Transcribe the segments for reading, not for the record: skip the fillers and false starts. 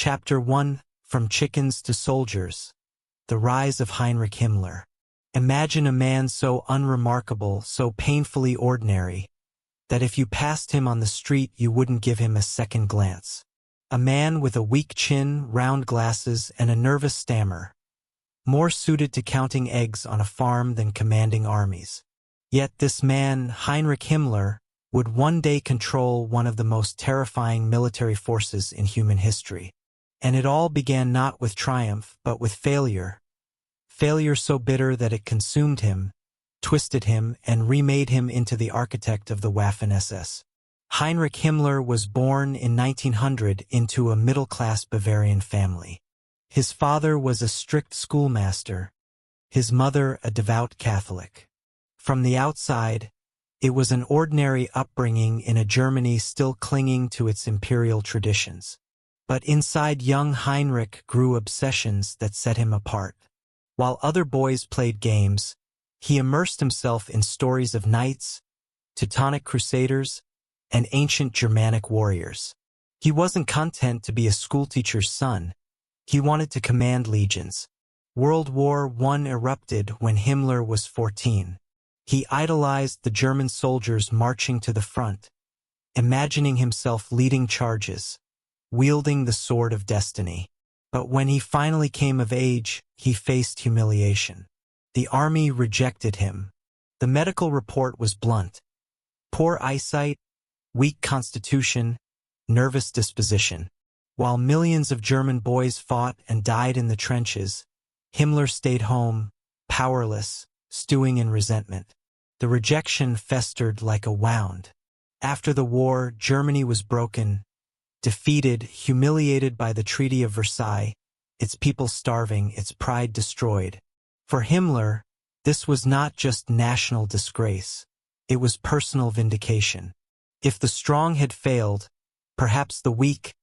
Chapter 1: From Chickens to Soldiers. The Rise of Heinrich Himmler. Imagine a man so unremarkable, so painfully ordinary, that if you passed him on the street you wouldn't give him a second glance. A man with a weak chin, round glasses, and a nervous stammer, more suited to counting eggs on a farm than commanding armies. Yet this man, Heinrich Himmler, would one day control one of the most terrifying military forces in human history. And it all began not with triumph, but with failure. Failure so bitter that it consumed him, twisted him, and remade him into the architect of the Waffen SS. Heinrich Himmler was born in 1900 into a middle-class Bavarian family. His father was a strict schoolmaster, his mother a devout Catholic. From the outside, it was an ordinary upbringing in a Germany still clinging to its imperial traditions. But inside young Heinrich grew obsessions that set him apart. While other boys played games, he immersed himself in stories of knights, Teutonic crusaders, and ancient Germanic warriors. He wasn't content to be a schoolteacher's son. He wanted to command legions. World War I erupted when Himmler was 14. He idolized the German soldiers marching to the front, imagining himself leading charges, wielding the sword of destiny. But when he finally came of age, he faced humiliation. The army rejected him. The medical report was blunt: poor eyesight, weak constitution, nervous disposition. While millions of German boys fought and died in the trenches, Himmler stayed home, powerless, stewing in resentment. The rejection festered like a wound. After the war, Germany was broken, defeated, humiliated by the Treaty of Versailles, its people starving, its pride destroyed. For Himmler, this was not just national disgrace. It was personal vindication. If the strong had failed, perhaps the weak,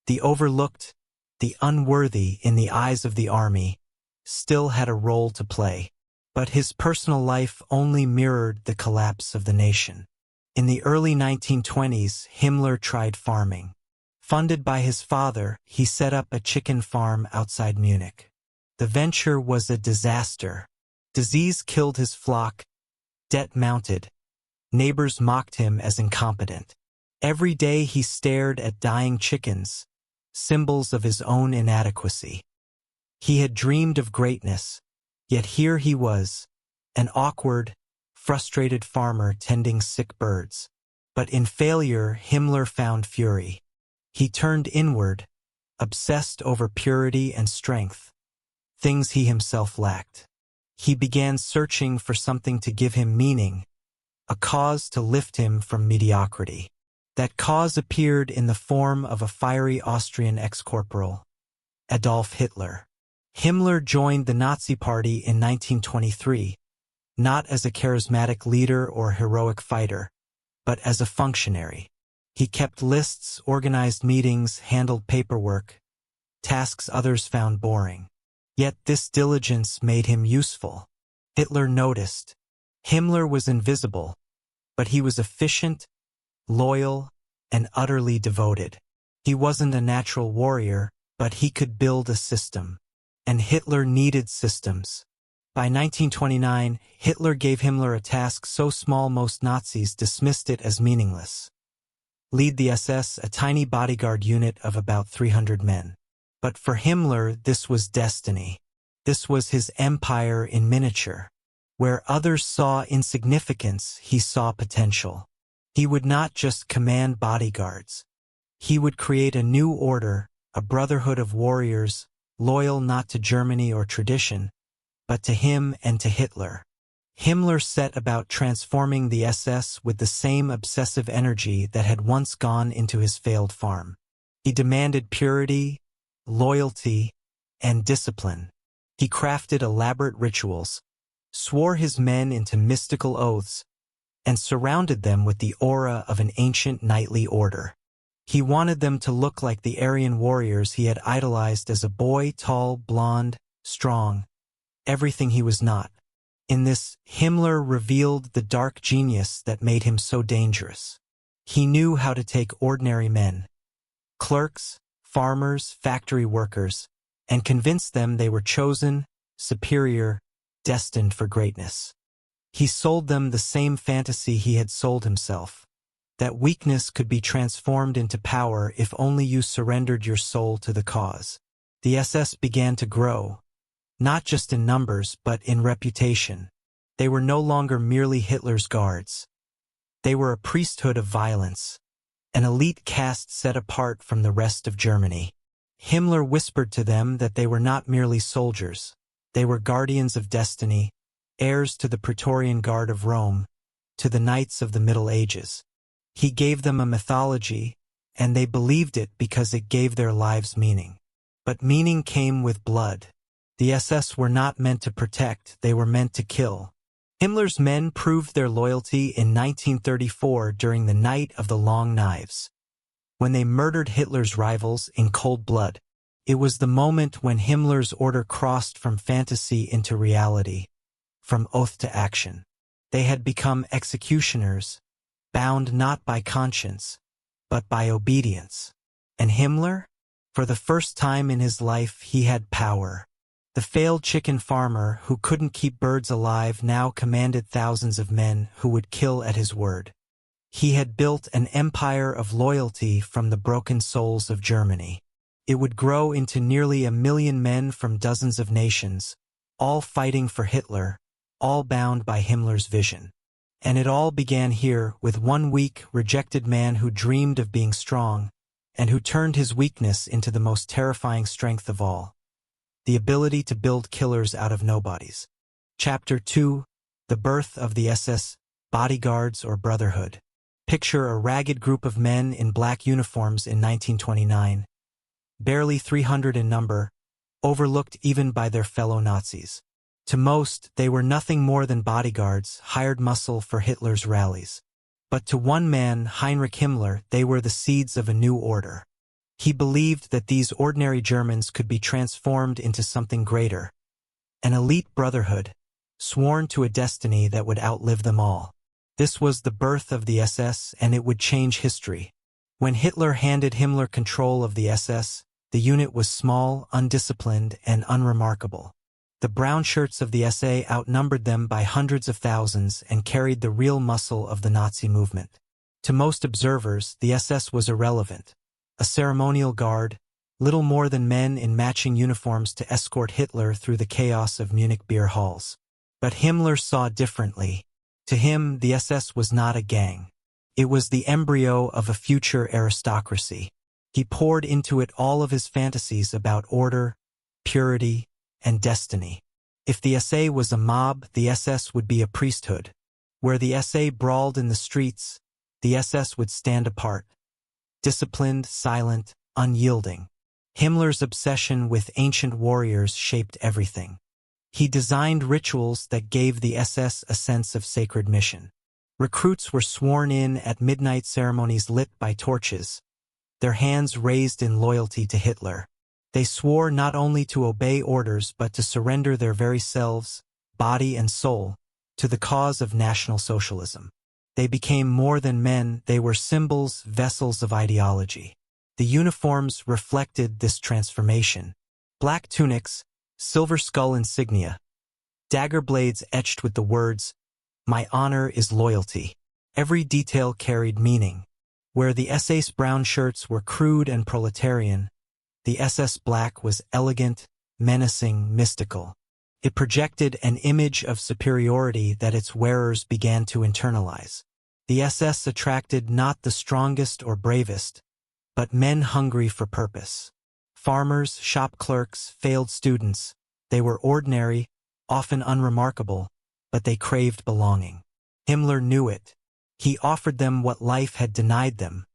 the overlooked, the unworthy in the eyes of the army, still had a role to play. But his personal life only mirrored the collapse of the nation. In the early 1920s, Himmler tried farming. Funded by his father, he set up a chicken farm outside Munich. The venture was a disaster. Disease killed his flock, debt mounted. Neighbors mocked him as incompetent. Every day he stared at dying chickens, symbols of his own inadequacy. He had dreamed of greatness, yet here he was, an awkward, frustrated farmer tending sick birds. But in failure, Himmler found fury. He turned inward, obsessed over purity and strength, things he himself lacked. He began searching for something to give him meaning, a cause to lift him from mediocrity. That cause appeared in the form of a fiery Austrian ex-corporal, Adolf Hitler. Himmler joined the Nazi Party in 1923, not as a charismatic leader or heroic fighter, but as a functionary. He kept lists, organized meetings, handled paperwork, tasks others found boring. Yet this diligence made him useful. Hitler noticed. Himmler was invisible, but he was efficient, loyal, and utterly devoted. He wasn't a natural warrior, but he could build a system. And Hitler needed systems. By 1929, Hitler gave Himmler a task so small most Nazis dismissed it as meaningless. Lead the SS, a tiny bodyguard unit of about 300 men. But for Himmler, this was destiny. This was his empire in miniature. Where others saw insignificance, he saw potential. He would not just command bodyguards. He would create a new order, a brotherhood of warriors, loyal not to Germany or tradition, but to him and to Hitler. Himmler set about transforming the SS with the same obsessive energy that had once gone into his failed farm. He demanded purity, loyalty, and discipline. He crafted elaborate rituals, swore his men into mystical oaths, and surrounded them with the aura of an ancient knightly order. He wanted them to look like the Aryan warriors he had idolized as a boy, tall, blonde, strong, everything he was not. In this, Himmler revealed the dark genius that made him so dangerous. He knew how to take ordinary men, clerks, farmers, factory workers, and convinced them they were chosen, superior, destined for greatness. He sold them the same fantasy he had sold himself, that weakness could be transformed into power if only you surrendered your soul to the cause. The SS began to grow, not just in numbers but in reputation. They were no longer merely Hitler's guards. They were a priesthood of violence, an elite caste set apart from the rest of Germany. Himmler whispered to them that they were not merely soldiers. They were guardians of destiny, heirs to the Praetorian Guard of Rome, to the knights of the Middle Ages. He gave them a mythology, and they believed it because it gave their lives meaning. But meaning came with blood. The SS were not meant to protect, they were meant to kill. Himmler's men proved their loyalty in 1934 during the Night of the Long Knives. When they murdered Hitler's rivals in cold blood, it was the moment when Himmler's order crossed from fantasy into reality, from oath to action. They had become executioners, bound not by conscience, but by obedience. And Himmler? For the first time in his life, he had power. The failed chicken farmer who couldn't keep birds alive now commanded thousands of men who would kill at his word. He had built an empire of loyalty from the broken souls of Germany. It would grow into nearly 1 million men from dozens of nations, all fighting for Hitler, all bound by Himmler's vision. And it all began here with one weak, rejected man who dreamed of being strong, and who turned his weakness into the most terrifying strength of all: the ability to build killers out of nobodies. Chapter 2: The Birth of the SS, Bodyguards or Brotherhood. Picture a ragged group of men in black uniforms in 1929, barely 300 in number, overlooked even by their fellow Nazis. To most, they were nothing more than bodyguards, hired muscle for Hitler's rallies. But to one man, Heinrich Himmler, they were the seeds of a new order. He believed that these ordinary Germans could be transformed into something greater, an elite brotherhood, sworn to a destiny that would outlive them all. This was the birth of the SS, and it would change history. When Hitler handed Himmler control of the SS, the unit was small, undisciplined, and unremarkable. The brown shirts of the SA outnumbered them by hundreds of thousands and carried the real muscle of the Nazi movement. To most observers, the SS was irrelevant. A ceremonial guard, little more than men in matching uniforms to escort Hitler through the chaos of Munich beer halls. But Himmler saw differently. To him, the SS was not a gang. It was the embryo of a future aristocracy. He poured into it all of his fantasies about order, purity, and destiny. If the SA was a mob, the SS would be a priesthood. Where the SA brawled in the streets, the SS would stand apart. Disciplined, silent, unyielding. Himmler's obsession with ancient warriors shaped everything. He designed rituals that gave the SS a sense of sacred mission. Recruits were sworn in at midnight ceremonies lit by torches, their hands raised in loyalty to Hitler. They swore not only to obey orders but to surrender their very selves, body and soul, to the cause of National Socialism. They became more than men, they were symbols, vessels of ideology. The uniforms reflected this transformation. Black tunics, silver skull insignia, dagger blades etched with the words, "My honor is loyalty." Every detail carried meaning. Where the SS brown shirts were crude and proletarian, the SS black was elegant, menacing, mystical. It projected an image of superiority that its wearers began to internalize. The SS attracted not the strongest or bravest, but men hungry for purpose. Farmers, shop clerks, failed students, they were ordinary, often unremarkable, but they craved belonging. Himmler knew it. He offered them what life had denied them,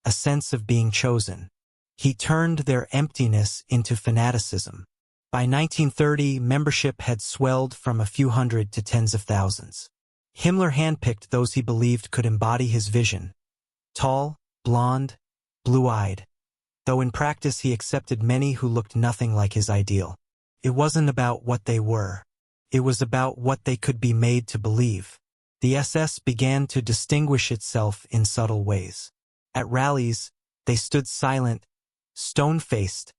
a sense of being chosen. He turned their emptiness into fanaticism. By 1930, membership had swelled from a few hundred to tens of thousands. Himmler handpicked those he believed could embody his vision. Tall, blonde, blue-eyed. Though in practice he accepted many who looked nothing like his ideal. It wasn't about what they were. It was about what they could be made to believe. The SS began to distinguish itself in subtle ways. At rallies, they stood silent, stone-faced,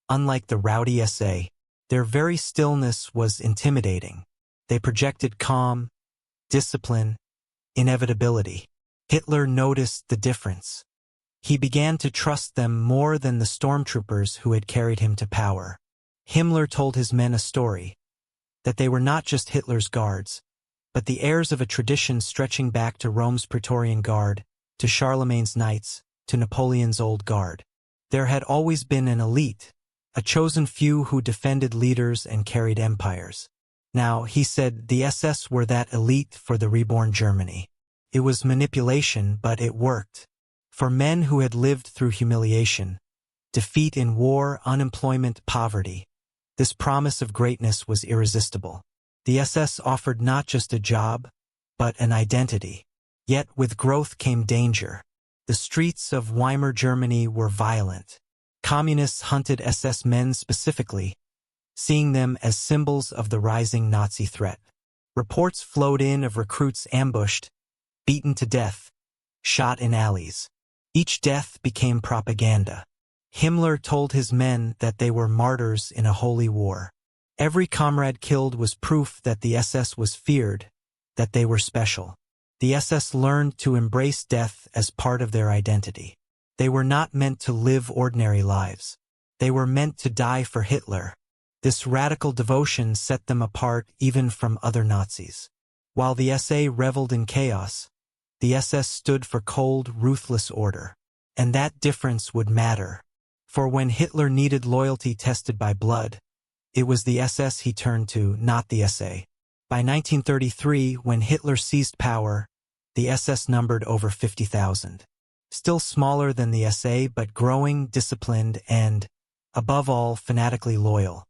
unlike the rowdy SA. Their very stillness was intimidating. They projected calm, discipline, inevitability. Hitler noticed the difference. He began to trust them more than the stormtroopers who had carried him to power. Himmler told his men a story, that they were not just Hitler's guards, but the heirs of a tradition stretching back to Rome's Praetorian Guard, to Charlemagne's Knights, to Napoleon's Old Guard. There had always been an elite, a chosen few who defended leaders and carried empires. Now, he said, the SS were that elite for the reborn Germany. It was manipulation, but it worked. For men who had lived through humiliation, defeat in war, unemployment, poverty, this promise of greatness was irresistible. The SS offered not just a job, but an identity. Yet with growth came danger. The streets of Weimar Germany were violent. Communists hunted SS men specifically, seeing them as symbols of the rising Nazi threat. Reports flowed in of recruits ambushed, beaten to death, shot in alleys. Each death became propaganda. Himmler told his men that they were martyrs in a holy war. Every comrade killed was proof that the SS was feared, that they were special. The SS learned to embrace death as part of their identity. They were not meant to live ordinary lives. They were meant to die for Hitler. This radical devotion set them apart even from other Nazis. While the SA reveled in chaos, the SS stood for cold, ruthless order. And that difference would matter. For when Hitler needed loyalty tested by blood, it was the SS he turned to, not the SA. By 1933, when Hitler seized power, the SS numbered over 50,000. Still smaller than the SA, but growing, disciplined, and, above all, fanatically loyal.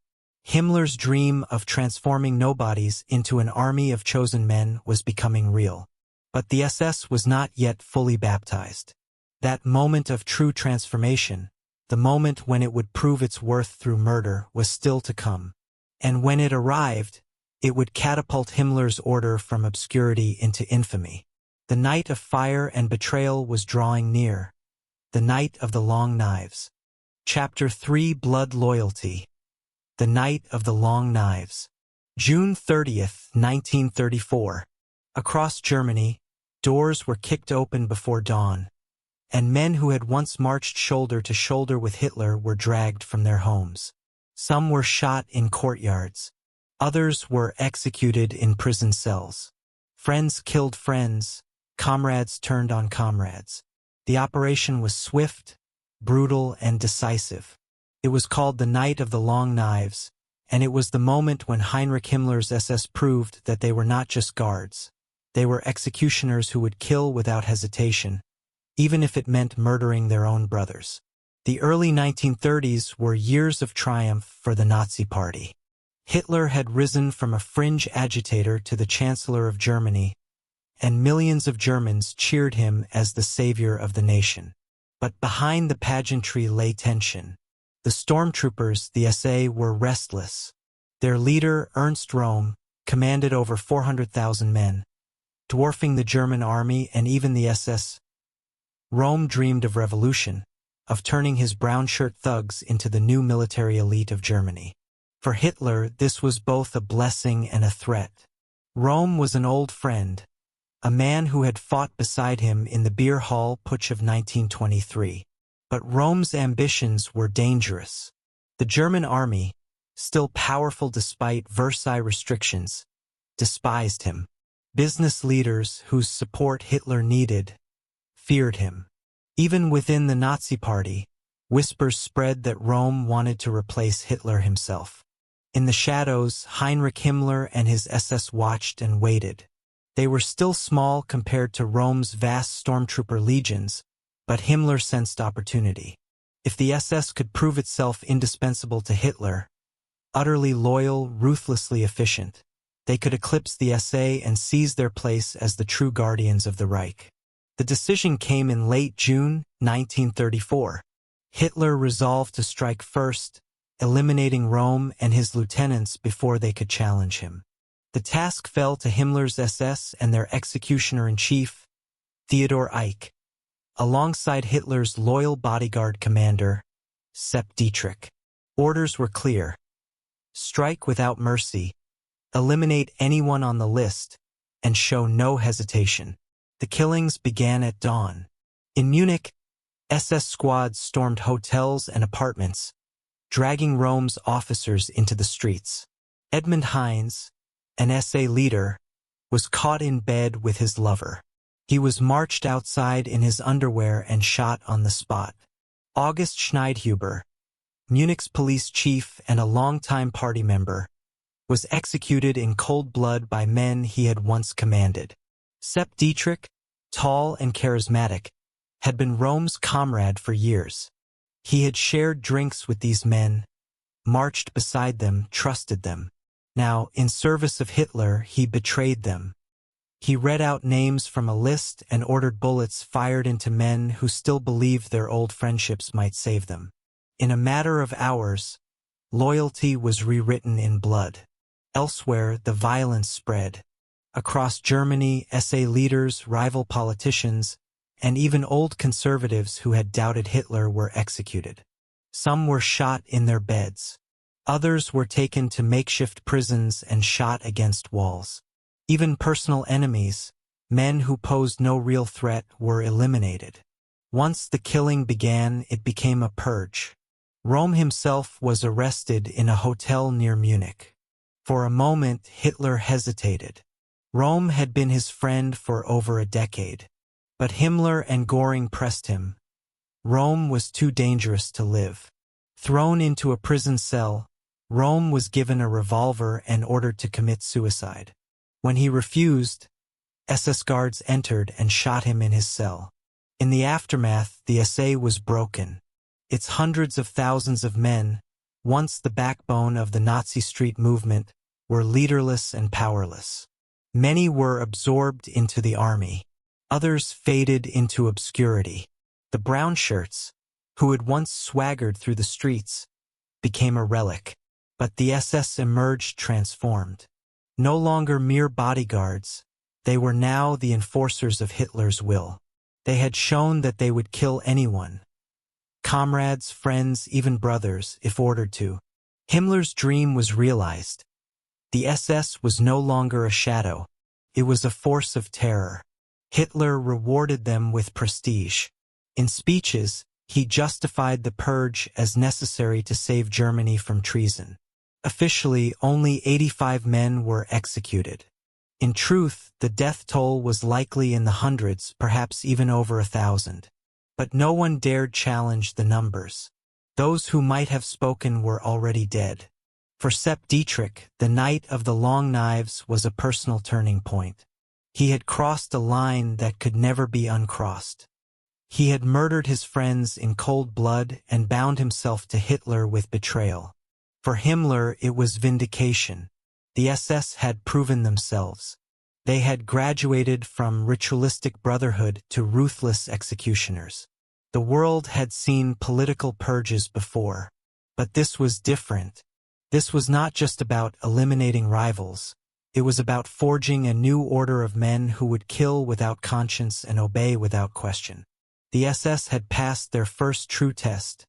Himmler's dream of transforming nobodies into an army of chosen men was becoming real. But the SS was not yet fully baptized. That moment of true transformation, the moment when it would prove its worth through murder, was still to come. And when it arrived, it would catapult Himmler's order from obscurity into infamy. The night of fire and betrayal was drawing near. The night of the long knives. Chapter 3: Blood Loyalty. The Night of the Long Knives. June 30th, 1934. Across Germany, doors were kicked open before dawn, and men who had once marched shoulder to shoulder with Hitler were dragged from their homes. Some were shot in courtyards. Others were executed in prison cells. Friends killed friends. Comrades turned on comrades. The operation was swift, brutal, and decisive. It was called the Night of the Long Knives, and it was the moment when Heinrich Himmler's SS proved that they were not just guards. They were executioners who would kill without hesitation, even if it meant murdering their own brothers. The early 1930s were years of triumph for the Nazi Party. Hitler had risen from a fringe agitator to the Chancellor of Germany, and millions of Germans cheered him as the savior of the nation. But behind the pageantry lay tension. The stormtroopers, the SA, were restless. Their leader, Ernst Röhm, commanded over 400,000 men, dwarfing the German army and even the SS. Röhm dreamed of revolution, of turning his brown-shirt thugs into the new military elite of Germany. For Hitler, this was both a blessing and a threat. Röhm was an old friend, a man who had fought beside him in the beer hall putsch of 1923. But Röhm's ambitions were dangerous. The German army, still powerful despite Versailles restrictions, despised him. Business leaders whose support Hitler needed feared him. Even within the Nazi Party, whispers spread that Röhm wanted to replace Hitler himself. In the shadows, Heinrich Himmler and his SS watched and waited. They were still small compared to Röhm's vast stormtrooper legions, but Himmler sensed opportunity. If the SS could prove itself indispensable to Hitler, utterly loyal, ruthlessly efficient, they could eclipse the SA and seize their place as the true guardians of the Reich. The decision came in late June 1934. Hitler resolved to strike first, eliminating Röhm and his lieutenants before they could challenge him. The task fell to Himmler's SS and their executioner-in-chief, Theodor Eicke. Alongside Hitler's loyal bodyguard commander, Sepp Dietrich. Orders were clear. Strike without mercy, eliminate anyone on the list, and show no hesitation. The killings began at dawn. In Munich, SS squads stormed hotels and apartments, dragging Rome's officers into the streets. Edmund Heinz, an SA leader, was caught in bed with his lover. He was marched outside in his underwear and shot on the spot. August Schneidhuber, Munich's police chief and a longtime party member, was executed in cold blood by men he had once commanded. Sepp Dietrich, tall and charismatic, had been Rome's comrade for years. He had shared drinks with these men, marched beside them, trusted them. Now, in service of Hitler, he betrayed them. He read out names from a list and ordered bullets fired into men who still believed their old friendships might save them. In a matter of hours, loyalty was rewritten in blood. Elsewhere, the violence spread. Across Germany, SA leaders, rival politicians, and even old conservatives who had doubted Hitler were executed. Some were shot in their beds. Others were taken to makeshift prisons and shot against walls. Even personal enemies, men who posed no real threat, were eliminated. Once the killing began, it became a purge. Rome himself was arrested in a hotel near Munich. For a moment, Hitler hesitated. Rome had been his friend for over a decade. But Himmler and Göring pressed him. Rome was too dangerous to live. Thrown into a prison cell, Rome was given a revolver and ordered to commit suicide. When he refused, SS guards entered and shot him in his cell. In the aftermath, the SA was broken. Its hundreds of thousands of men, once the backbone of the Nazi street movement, were leaderless and powerless. Many were absorbed into the army. Others faded into obscurity. The brown shirts, who had once swaggered through the streets, became a relic. But the SS emerged transformed. No longer mere bodyguards, they were now the enforcers of Hitler's will. They had shown that they would kill anyone. Comrades, friends, even brothers, if ordered to. Himmler's dream was realized. The SS was no longer a shadow. It was a force of terror. Hitler rewarded them with prestige. In speeches, he justified the purge as necessary to save Germany from treason. Officially, only 85 men were executed. In truth, the death toll was likely in the hundreds, perhaps even over 1,000. But no one dared challenge the numbers. Those who might have spoken were already dead. For Sepp Dietrich, the night of the long knives was a personal turning point. He had crossed a line that could never be uncrossed. He had murdered his friends in cold blood and bound himself to Hitler with betrayal. For Himmler, it was vindication. The SS had proven themselves. They had graduated from ritualistic brotherhood to ruthless executioners. The world had seen political purges before. But this was different. This was not just about eliminating rivals. It was about forging a new order of men who would kill without conscience and obey without question. The SS had passed their first true test,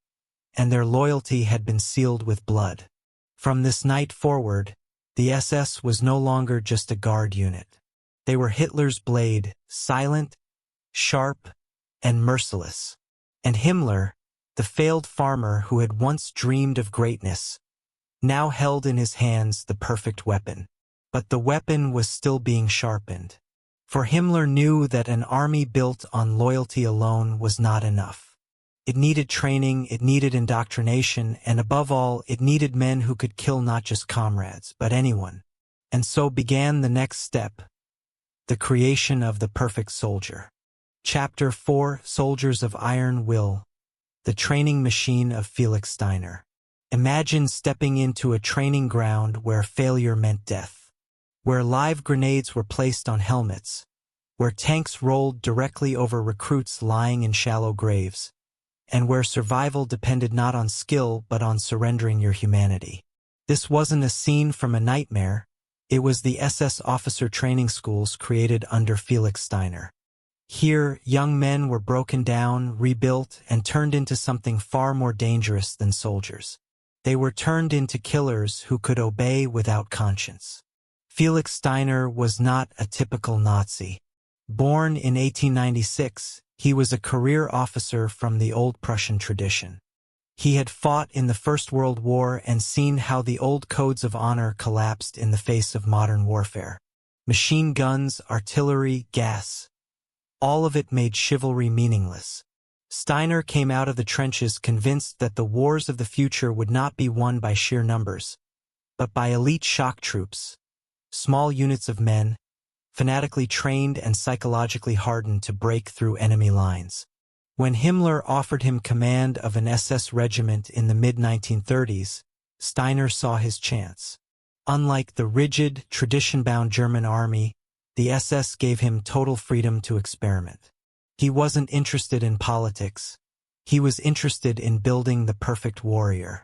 and their loyalty had been sealed with blood. From this night forward, the SS was no longer just a guard unit. They were Hitler's blade, silent, sharp, and merciless. And Himmler, the failed farmer who had once dreamed of greatness, now held in his hands the perfect weapon. But the weapon was still being sharpened. For Himmler knew that an army built on loyalty alone was not enough. It needed training, it needed indoctrination, and above all, it needed men who could kill not just comrades, but anyone. And so began the next step, the creation of the perfect soldier. Chapter 4: Soldiers of Iron Will, the training machine of Felix Steiner. Imagine stepping into a training ground where failure meant death, where live grenades were placed on helmets, where tanks rolled directly over recruits lying in shallow graves, and where survival depended not on skill but on surrendering your humanity. This wasn't a scene from a nightmare, it was the SS officer training schools created under Felix Steiner. Here, young men were broken down, rebuilt, and turned into something far more dangerous than soldiers. They were turned into killers who could obey without conscience. Felix Steiner was not a typical Nazi. Born in 1896, he was a career officer from the old Prussian tradition. He had fought in the First World War and seen how the old codes of honor collapsed in the face of modern warfare. Machine guns, artillery, gas. All of it made chivalry meaningless. Steiner came out of the trenches convinced that the wars of the future would not be won by sheer numbers, but by elite shock troops, small units of men, fanatically trained and psychologically hardened to break through enemy lines. When Himmler offered him command of an SS regiment in the mid-1930s, Steiner saw his chance. Unlike the rigid, tradition-bound German army, the SS gave him total freedom to experiment. He wasn't interested in politics. He was interested in building the perfect warrior.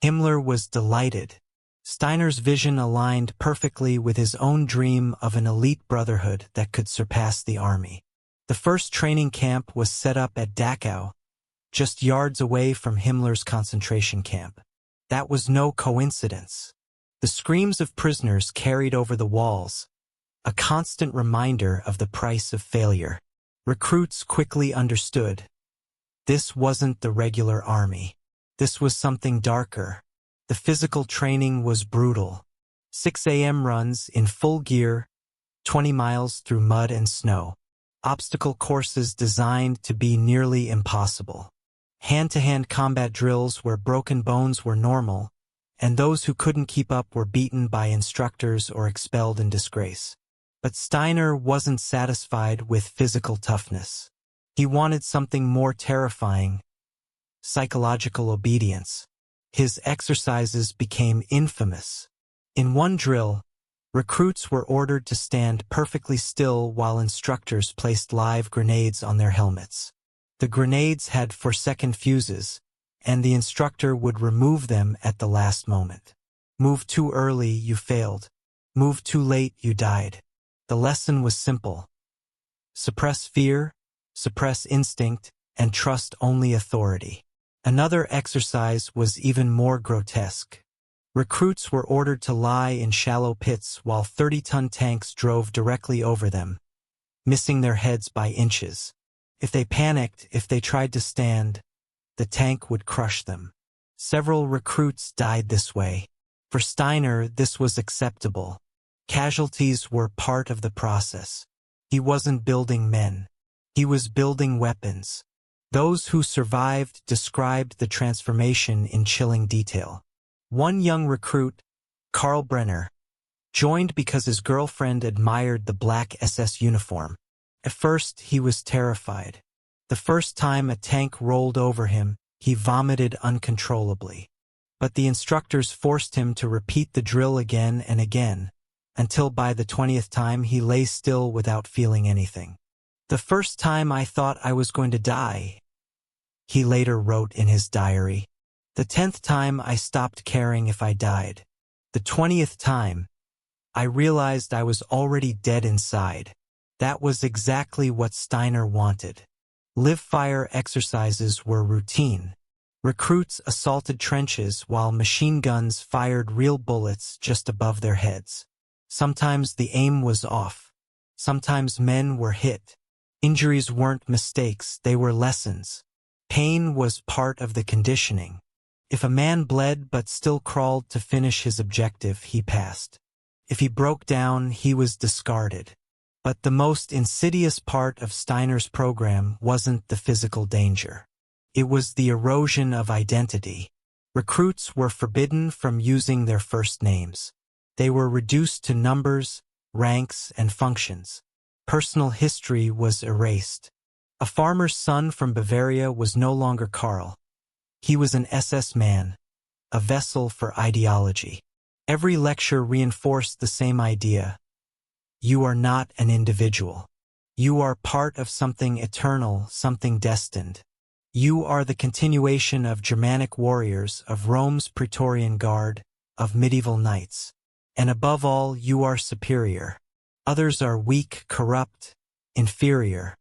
Himmler was delighted. Steiner's vision aligned perfectly with his own dream of an elite brotherhood that could surpass the army. The first training camp was set up at Dachau, just yards away from Himmler's concentration camp. That was no coincidence. The screams of prisoners carried over the walls, a constant reminder of the price of failure. Recruits quickly understood. This wasn't the regular army. This was something darker. The physical training was brutal. 6 a.m. runs in full gear, 20 miles through mud and snow. Obstacle courses designed to be nearly impossible. Hand-to-hand combat drills where broken bones were normal, and those who couldn't keep up were beaten by instructors or expelled in disgrace. But Steiner wasn't satisfied with physical toughness. He wanted something more terrifying: psychological obedience. His exercises became infamous. In one drill, recruits were ordered to stand perfectly still while instructors placed live grenades on their helmets. The grenades had 4-second fuses, and the instructor would remove them at the last moment. Move too early, you failed. Move too late, you died. The lesson was simple. Suppress fear, suppress instinct, and trust only authority. Another exercise was even more grotesque. Recruits were ordered to lie in shallow pits while 30-ton tanks drove directly over them, missing their heads by inches. If they panicked, if they tried to stand, the tank would crush them. Several recruits died this way. For Steiner, this was acceptable. Casualties were part of the process. He wasn't building men. He was building weapons. Those who survived described the transformation in chilling detail. One young recruit, Karl Brenner, joined because his girlfriend admired the black SS uniform. At first, he was terrified. The first time a tank rolled over him, he vomited uncontrollably. But the instructors forced him to repeat the drill again and again, until by the 20th time he lay still without feeling anything. "The first time I thought I was going to die," he later wrote in his diary. "The 10th time I stopped caring if I died. The 20th time, I realized I was already dead inside." That was exactly what Steiner wanted. Live-fire exercises were routine. Recruits assaulted trenches while machine guns fired real bullets just above their heads. Sometimes the aim was off. Sometimes men were hit. Injuries weren't mistakes, they were lessons. Pain was part of the conditioning. If a man bled but still crawled to finish his objective, he passed. If he broke down, he was discarded. But the most insidious part of Steiner's program wasn't the physical danger. It was the erosion of identity. Recruits were forbidden from using their first names. They were reduced to numbers, ranks, and functions. Personal history was erased. A farmer's son from Bavaria was no longer Karl. He was an SS man, a vessel for ideology. Every lecture reinforced the same idea. You are not an individual. You are part of something eternal, something destined. You are the continuation of Germanic warriors, of Rome's Praetorian Guard, of medieval knights. And above all, you are superior. Others are weak, corrupt, inferior.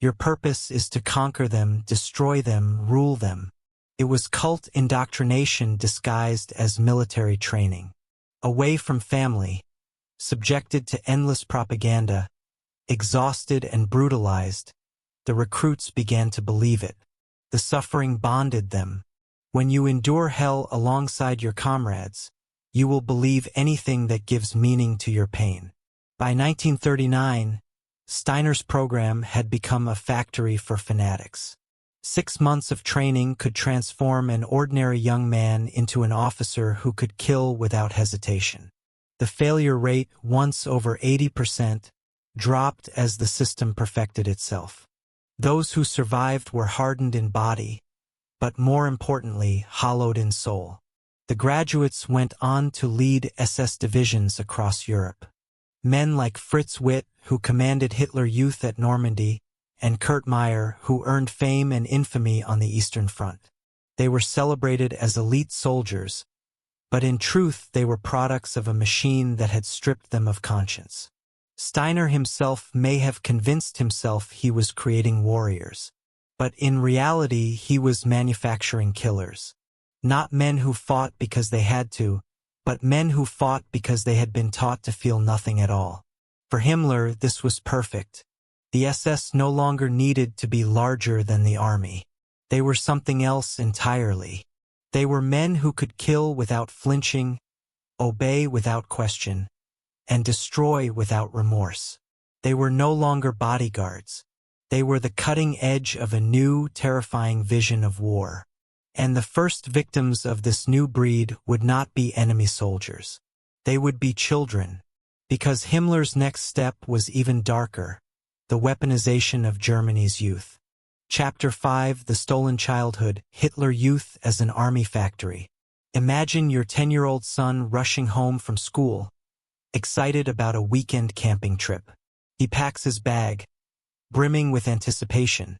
Your purpose is to conquer them, destroy them, rule them. It was cult indoctrination disguised as military training. Away from family, subjected to endless propaganda, exhausted and brutalized, the recruits began to believe it. The suffering bonded them. When you endure hell alongside your comrades, you will believe anything that gives meaning to your pain. By 1939, Steiner's program had become a factory for fanatics. 6 months of training could transform an ordinary young man into an officer who could kill without hesitation. The failure rate, once over 80%, dropped as the system perfected itself. Those who survived were hardened in body, but more importantly, hollowed in soul. The graduates went on to lead SS divisions across Europe. Men like Fritz Witt, who commanded Hitler Youth at Normandy, and Kurt Meyer, who earned fame and infamy on the Eastern Front. They were celebrated as elite soldiers, but in truth they were products of a machine that had stripped them of conscience. Steiner himself may have convinced himself he was creating warriors, but in reality he was manufacturing killers. Not men who fought because they had to, but men who fought because they had been taught to feel nothing at all. For Himmler, this was perfect. The SS no longer needed to be larger than the army. They were something else entirely. They were men who could kill without flinching, obey without question, and destroy without remorse. They were no longer bodyguards. They were the cutting edge of a new, terrifying vision of war. And the first victims of this new breed would not be enemy soldiers. They would be children, because Himmler's next step was even darker, the weaponization of Germany's youth. Chapter 5: The Stolen Childhood, Hitler Youth as an Army Factory. Imagine your 10-year-old son rushing home from school, excited about a weekend camping trip. He packs his bag, brimming with anticipation.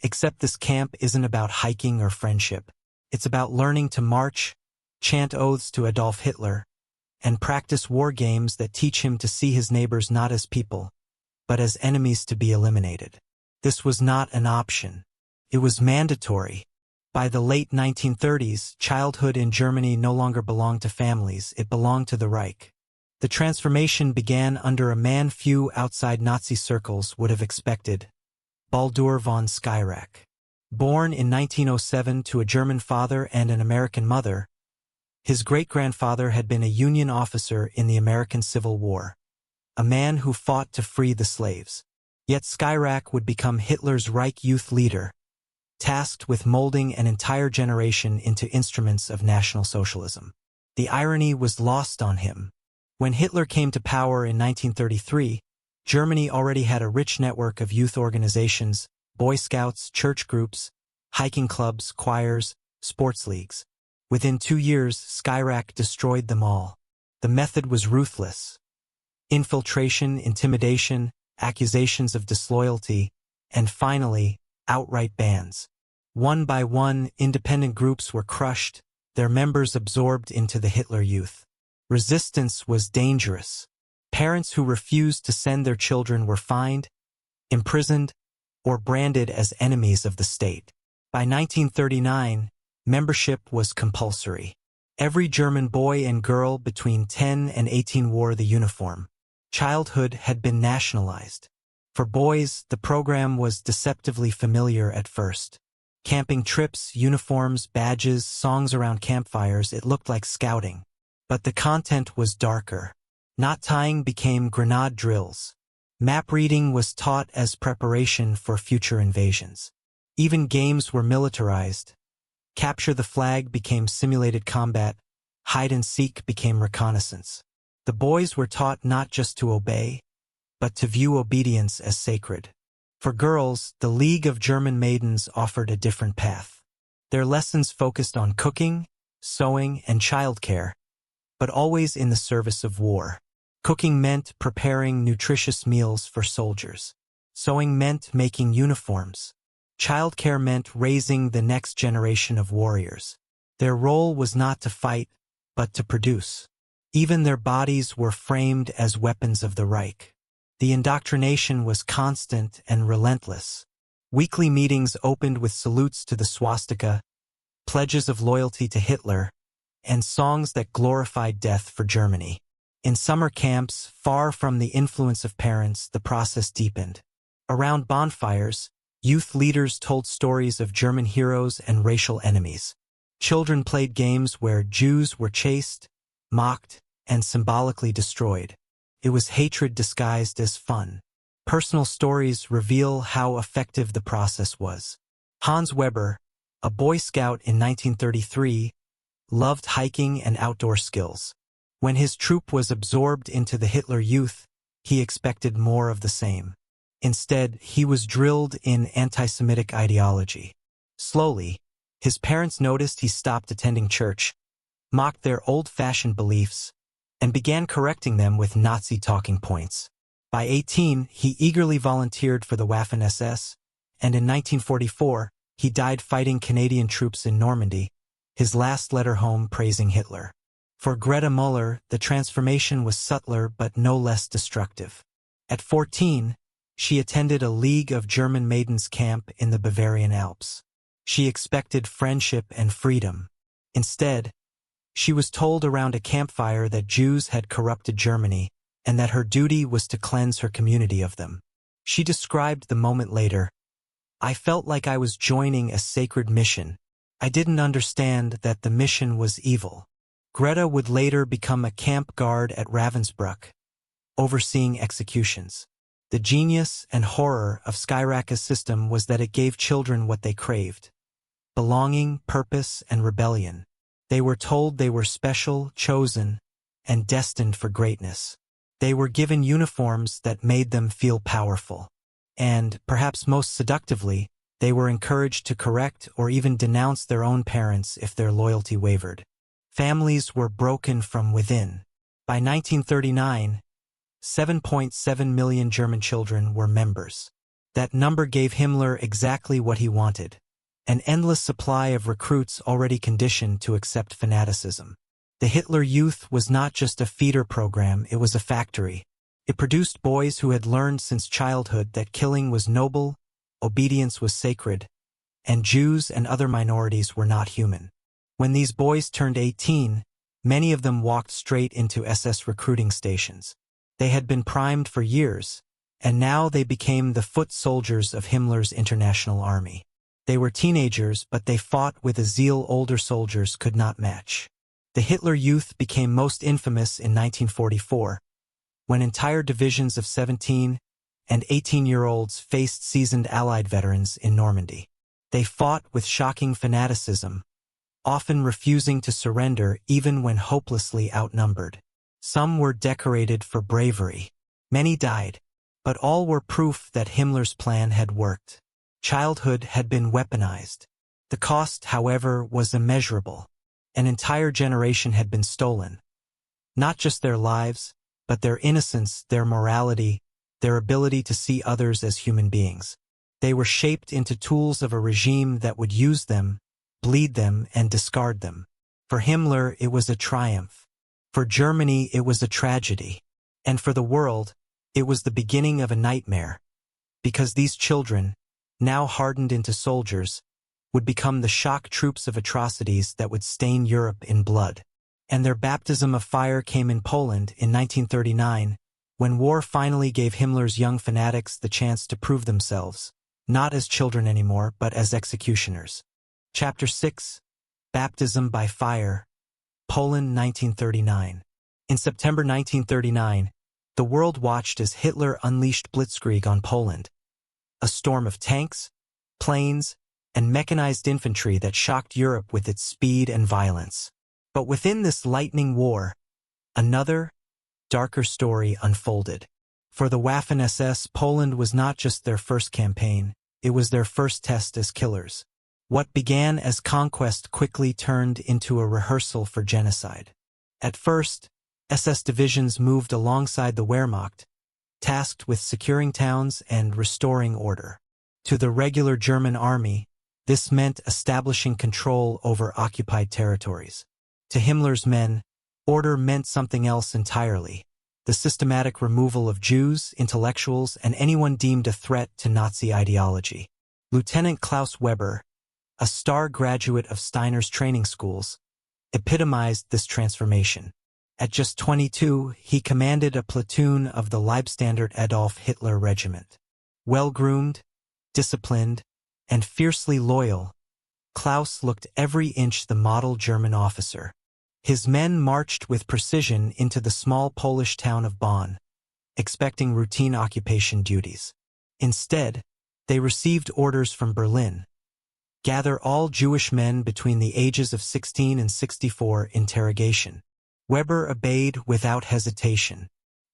Except this camp isn't about hiking or friendship. It's about learning to march, chant oaths to Adolf Hitler, and practice war games that teach him to see his neighbors not as people, but as enemies to be eliminated. This was not an option. It was mandatory. By the late 1930s, childhood in Germany no longer belonged to families, it belonged to the Reich. The transformation began under a man few outside Nazi circles would have expected: Baldur von Schirach. Born in 1907 to a German father and an American mother, his great-grandfather had been a Union officer in the American Civil War, a man who fought to free the slaves. Yet Schirach would become Hitler's Reich youth leader, tasked with molding an entire generation into instruments of National Socialism. The irony was lost on him. When Hitler came to power in 1933, Germany already had a rich network of youth organizations, Boy Scouts, church groups, hiking clubs, choirs, sports leagues. Within 2 years, Schirach destroyed them all. The method was ruthless. Infiltration, intimidation, accusations of disloyalty, and finally, outright bans. One by one, independent groups were crushed, their members absorbed into the Hitler Youth. Resistance was dangerous. Parents who refused to send their children were fined, imprisoned, or branded as enemies of the state. By 1939, membership was compulsory. Every German boy and girl between 10 and 18 wore the uniform. Childhood had been nationalized. For boys, the program was deceptively familiar at first. Camping trips, uniforms, badges, songs around campfires, it looked like scouting. But the content was darker. Knot tying became grenade drills. Map reading was taught as preparation for future invasions. Even games were militarized. Capture the flag became simulated combat. Hide and seek became reconnaissance. The boys were taught not just to obey, but to view obedience as sacred. For girls, the League of German Maidens offered a different path. Their lessons focused on cooking, sewing, and childcare, but always in the service of war. Cooking meant preparing nutritious meals for soldiers. Sewing meant making uniforms. Childcare meant raising the next generation of warriors. Their role was not to fight, but to produce. Even their bodies were framed as weapons of the Reich. The indoctrination was constant and relentless. Weekly meetings opened with salutes to the swastika, pledges of loyalty to Hitler, and songs that glorified death for Germany. In summer camps, far from the influence of parents, the process deepened. Around bonfires, youth leaders told stories of German heroes and racial enemies. Children played games where Jews were chased, mocked, and symbolically destroyed. It was hatred disguised as fun. Personal stories reveal how effective the process was. Hans Weber, a Boy Scout in 1933, loved hiking and outdoor skills. When his troop was absorbed into the Hitler Youth, he expected more of the same. Instead, he was drilled in anti-Semitic ideology. Slowly, his parents noticed he stopped attending church, mocked their old-fashioned beliefs, and began correcting them with Nazi talking points. By 18, he eagerly volunteered for the Waffen SS, and in 1944, he died fighting Canadian troops in Normandy, his last letter home praising Hitler. For Greta Muller, the transformation was subtler but no less destructive. At 14, she attended a League of German Maidens camp in the Bavarian Alps. She expected friendship and freedom. Instead, she was told around a campfire that Jews had corrupted Germany and that her duty was to cleanse her community of them. She described the moment later, "I felt like I was joining a sacred mission. I didn't understand that the mission was evil." Greta would later become a camp guard at Ravensbrück, overseeing executions. The genius and horror of Skyraka's system was that it gave children what they craved: belonging, purpose, and rebellion. They were told they were special, chosen, and destined for greatness. They were given uniforms that made them feel powerful. And, perhaps most seductively, they were encouraged to correct or even denounce their own parents if their loyalty wavered. Families were broken from within. By 1939, 7.7 million German children were members. That number gave Himmler exactly what he wanted: an endless supply of recruits already conditioned to accept fanaticism. The Hitler Youth was not just a feeder program, it was a factory. It produced boys who had learned since childhood that killing was noble, obedience was sacred, and Jews and other minorities were not human. When these boys turned 18, many of them walked straight into SS recruiting stations. They had been primed for years, and now they became the foot soldiers of Himmler's international army. They were teenagers, but they fought with a zeal older soldiers could not match. The Hitler Youth became most infamous in 1944, when entire divisions of 17 and 18-year-olds faced seasoned Allied veterans in Normandy. They fought with shocking fanaticism, often refusing to surrender even when hopelessly outnumbered. Some were decorated for bravery. Many died, but all were proof that Himmler's plan had worked. Childhood had been weaponized. The cost, however, was immeasurable. An entire generation had been stolen. Not just their lives, but their innocence, their morality, their ability to see others as human beings. They were shaped into tools of a regime that would use them, bleed them, and discard them. For Himmler, it was a triumph. For Germany, it was a tragedy. And for the world, it was the beginning of a nightmare. Because these children, now hardened into soldiers, would become the shock troops of atrocities that would stain Europe in blood. And their baptism of fire came in Poland in 1939, when war finally gave Himmler's young fanatics the chance to prove themselves, not as children anymore, but as executioners. Chapter 6: Baptism by Fire, Poland 1939. In September 1939, the world watched as Hitler unleashed blitzkrieg on Poland. A storm of tanks, planes, and mechanized infantry that shocked Europe with its speed and violence. But within this lightning war, another, darker story unfolded. For the Waffen SS, Poland was not just their first campaign, it was their first test as killers. What began as conquest quickly turned into a rehearsal for genocide. At first, SS divisions moved alongside the Wehrmacht, tasked with securing towns and restoring order. To the regular German army, this meant establishing control over occupied territories. To Himmler's men, order meant something else entirely: the systematic removal of Jews, intellectuals, and anyone deemed a threat to Nazi ideology. Lieutenant Klaus Weber, a star graduate of Steiner's training schools, epitomized this transformation. At just 22, he commanded a platoon of the Leibstandard Adolf Hitler Regiment. Well-groomed, disciplined, and fiercely loyal, Klaus looked every inch the model German officer. His men marched with precision into the small Polish town of Bonn, expecting routine occupation duties. Instead, they received orders from Berlin. Gather all Jewish men between the ages of 16 and 64, interrogation. Weber obeyed without hesitation.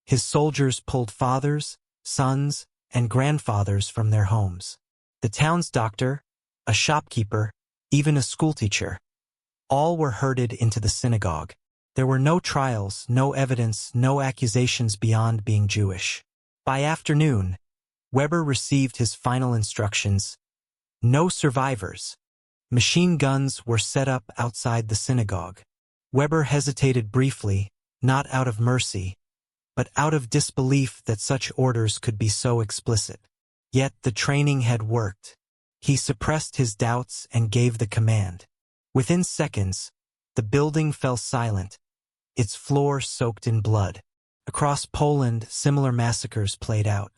His soldiers pulled fathers, sons, and grandfathers from their homes. The town's doctor, a shopkeeper, even a schoolteacher. All were herded into the synagogue. There were no trials, no evidence, no accusations beyond being Jewish. By afternoon, Weber received his final instructions. No survivors. Machine guns were set up outside the synagogue. Weber hesitated briefly, not out of mercy, but out of disbelief that such orders could be so explicit. Yet the training had worked. He suppressed his doubts and gave the command. Within seconds, the building fell silent, its floor soaked in blood. Across Poland, similar massacres played out.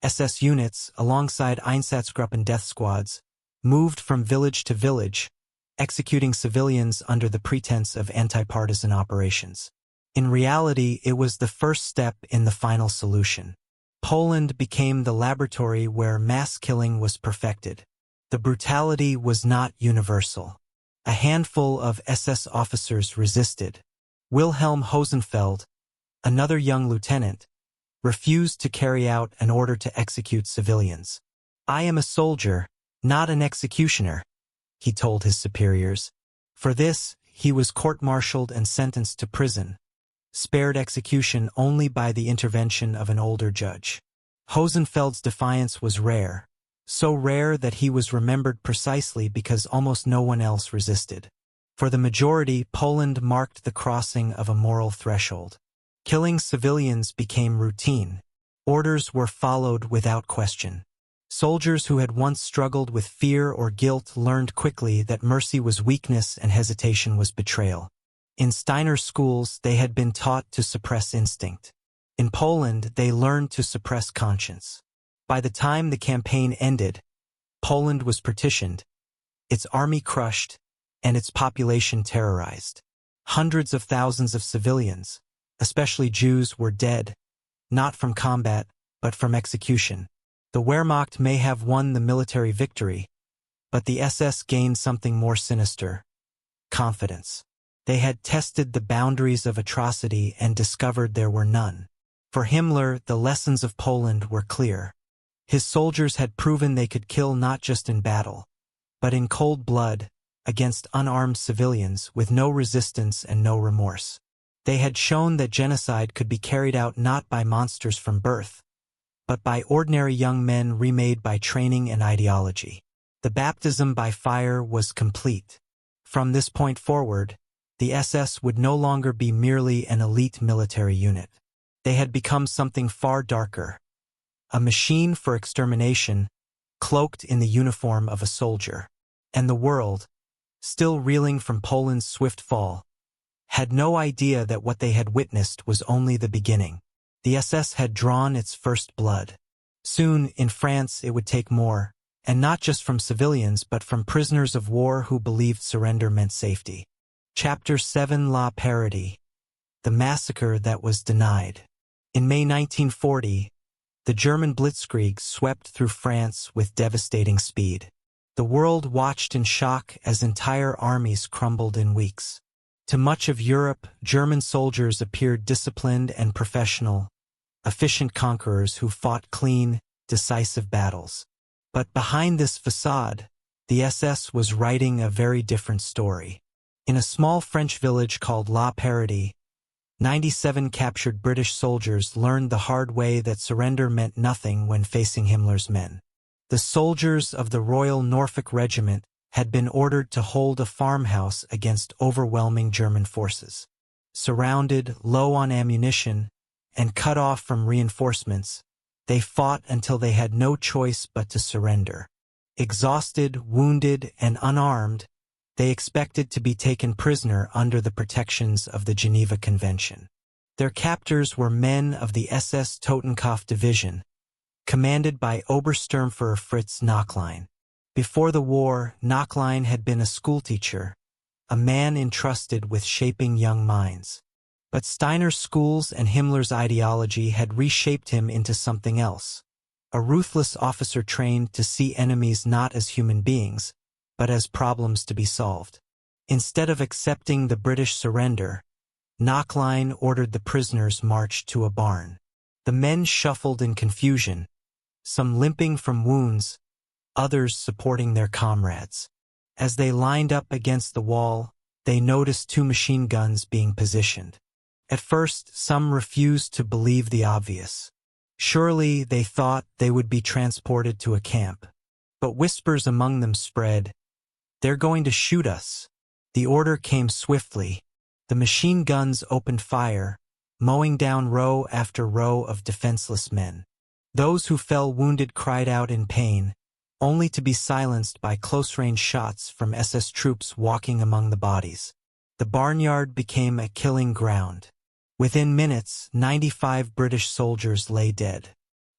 SS units, alongside Einsatzgruppen death squads, moved from village to village, executing civilians under the pretense of anti-partisan operations. In reality, it was the first step in the final solution. Poland became the laboratory where mass killing was perfected. The brutality was not universal. A handful of SS officers resisted. Wilhelm Hosenfeld, another young lieutenant, refused to carry out an order to execute civilians. "I am a soldier, not an executioner," he told his superiors. For this, he was court-martialed and sentenced to prison, spared execution only by the intervention of an older judge. Hosenfeld's defiance was rare, so rare that he was remembered precisely because almost no one else resisted. For the majority, Poland marked the crossing of a moral threshold. Killing civilians became routine. Orders were followed without question. Soldiers who had once struggled with fear or guilt learned quickly that mercy was weakness and hesitation was betrayal. In Steiner's schools, they had been taught to suppress instinct. In Poland, they learned to suppress conscience. By the time the campaign ended, Poland was partitioned, its army crushed, and its population terrorized. Hundreds of thousands of civilians, especially Jews, were dead, not from combat, but from execution. The Wehrmacht may have won the military victory, but the SS gained something more sinister: confidence. They had tested the boundaries of atrocity and discovered there were none. For Himmler, the lessons of Poland were clear. His soldiers had proven they could kill not just in battle, but in cold blood, against unarmed civilians with no resistance and no remorse. They had shown that genocide could be carried out not by monsters from birth, but by ordinary young men remade by training and ideology. The baptism by fire was complete. From this point forward, the SS would no longer be merely an elite military unit. They had become something far darker. A machine for extermination, cloaked in the uniform of a soldier. And the world, still reeling from Poland's swift fall, had no idea that what they had witnessed was only the beginning. The SS had drawn its first blood. Soon, in France, it would take more, and not just from civilians but from prisoners of war who believed surrender meant safety. Chapter 7: La Paradis. The massacre that was denied. In May 1940, the German blitzkrieg swept through France with devastating speed. The world watched in shock as entire armies crumbled in weeks. To much of Europe, German soldiers appeared disciplined and professional, efficient conquerors who fought clean, decisive battles. But behind this facade, the SS was writing a very different story. In a small French village called La Paradis, 97 captured British soldiers learned the hard way that surrender meant nothing when facing Himmler's men. The soldiers of the Royal Norfolk Regiment had been ordered to hold a farmhouse against overwhelming German forces. Surrounded, low on ammunition, and cut off from reinforcements, they fought until they had no choice but to surrender. Exhausted, wounded, and unarmed, they expected to be taken prisoner under the protections of the Geneva Convention. Their captors were men of the SS Totenkopf Division, commanded by Obersturmführer Fritz Knocklein. Before the war, Knocklein had been a schoolteacher, a man entrusted with shaping young minds. But Steiner's schools and Himmler's ideology had reshaped him into something else, a ruthless officer trained to see enemies not as human beings, but as problems to be solved. Instead of accepting the British surrender, Knocklein ordered the prisoners marched to a barn. The men shuffled in confusion, some limping from wounds, others supporting their comrades. As they lined up against the wall, they noticed 2 machine guns being positioned. At first, some refused to believe the obvious. Surely, they thought they would be transported to a camp. But whispers among them spread, "They're going to shoot us." The order came swiftly. The machine guns opened fire, mowing down row after row of defenseless men. Those who fell wounded cried out in pain, only to be silenced by close-range shots from SS troops walking among the bodies. The barnyard became a killing ground. Within minutes, 95 British soldiers lay dead.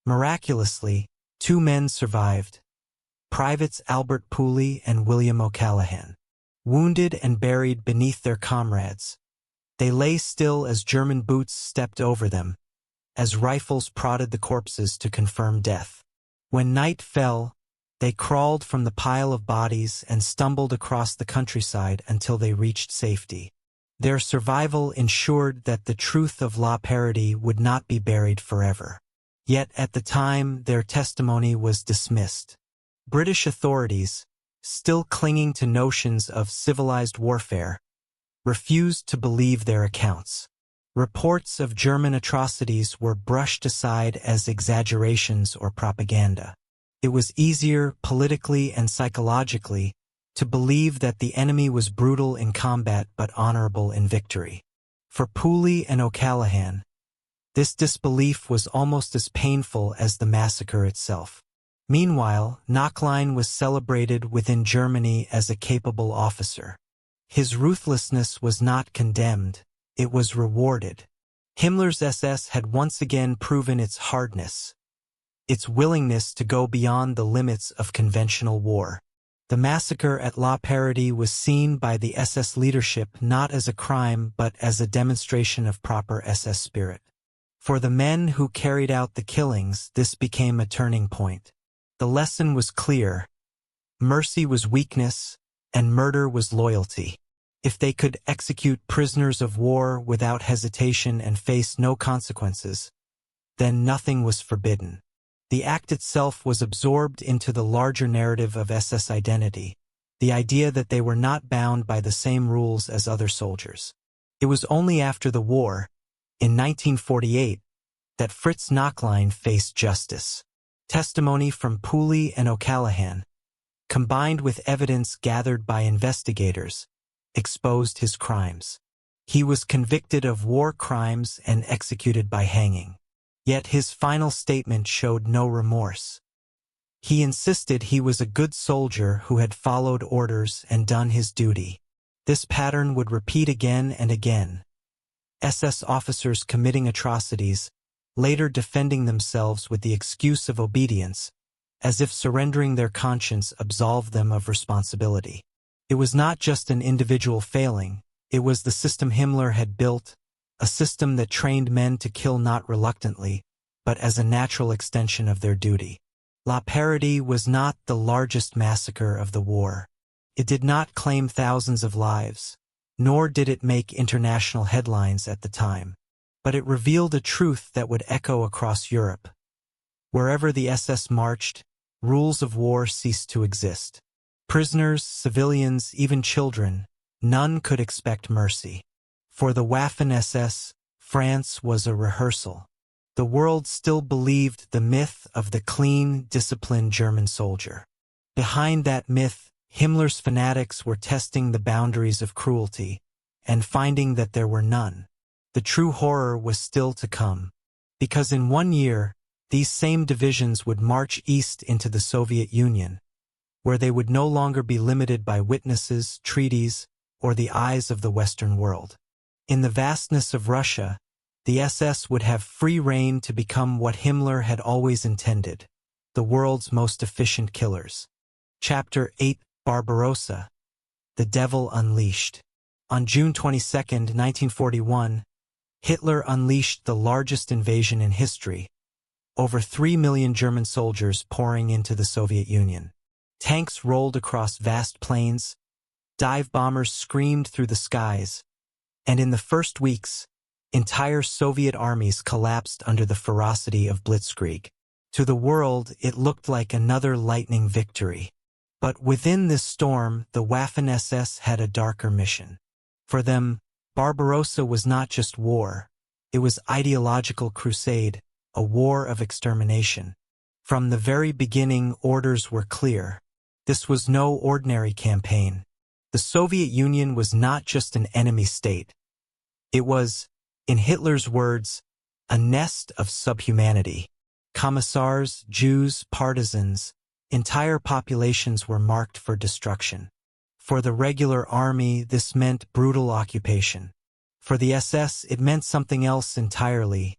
Miraculously, 2 men survived, Privates Albert Pooley and William O'Callaghan. Wounded and buried beneath their comrades, they lay still as German boots stepped over them, as rifles prodded the corpses to confirm death. When night fell, they crawled from the pile of bodies and stumbled across the countryside until they reached safety. Their survival ensured that the truth of La Paradis would not be buried forever. Yet at the time, their testimony was dismissed. British authorities, still clinging to notions of civilized warfare, refused to believe their accounts. Reports of German atrocities were brushed aside as exaggerations or propaganda. It was easier, politically and psychologically, to believe that the enemy was brutal in combat but honorable in victory. For Pooley and O'Callaghan, this disbelief was almost as painful as the massacre itself. Meanwhile, Knocklein was celebrated within Germany as a capable officer. His ruthlessness was not condemned, it was rewarded. Himmler's SS had once again proven its hardness, its willingness to go beyond the limits of conventional war. The massacre at La Paradis was seen by the SS leadership not as a crime but as a demonstration of proper SS spirit. For the men who carried out the killings, this became a turning point. The lesson was clear. Mercy was weakness, and murder was loyalty. If they could execute prisoners of war without hesitation and face no consequences, then nothing was forbidden. The act itself was absorbed into the larger narrative of SS identity, the idea that they were not bound by the same rules as other soldiers. It was only after the war, in 1948, that Fritz Knocklein faced justice. Testimony from Pooley and O'Callaghan, combined with evidence gathered by investigators, exposed his crimes. He was convicted of war crimes and executed by hanging. Yet his final statement showed no remorse. He insisted he was a good soldier who had followed orders and done his duty. This pattern would repeat again and again. SS officers committing atrocities, later defending themselves with the excuse of obedience, as if surrendering their conscience absolved them of responsibility. It was not just an individual failing, it was the system Himmler had built, a system that trained men to kill not reluctantly, but as a natural extension of their duty. La Paradis was not the largest massacre of the war. It did not claim thousands of lives, nor did it make international headlines at the time. But it revealed a truth that would echo across Europe. Wherever the SS marched, rules of war ceased to exist. Prisoners, civilians, even children, none could expect mercy. For the Waffen SS, France was a rehearsal. The world still believed the myth of the clean, disciplined German soldier. Behind that myth, Himmler's fanatics were testing the boundaries of cruelty, and finding that there were none. The true horror was still to come. Because in 1 year, these same divisions would march east into the Soviet Union, where they would no longer be limited by witnesses, treaties, or the eyes of the Western world. In the vastness of Russia, the SS would have free rein to become what Himmler had always intended, the world's most efficient killers. Chapter 8, Barbarossa, The Devil Unleashed. On June 22, 1941, Hitler unleashed the largest invasion in history, over 3 million German soldiers pouring into the Soviet Union. Tanks rolled across vast plains, dive bombers screamed through the skies, and in the first weeks, entire Soviet armies collapsed under the ferocity of blitzkrieg. To the world, it looked like another lightning victory. But within this storm, the Waffen SS had a darker mission. For them, Barbarossa was not just war, it was ideological crusade, a war of extermination. From the very beginning, orders were clear. This was no ordinary campaign. The Soviet Union was not just an enemy state. It was, in Hitler's words, a nest of subhumanity. Commissars, Jews, partisans, entire populations were marked for destruction. For the regular army, this meant brutal occupation. For the SS, it meant something else entirely: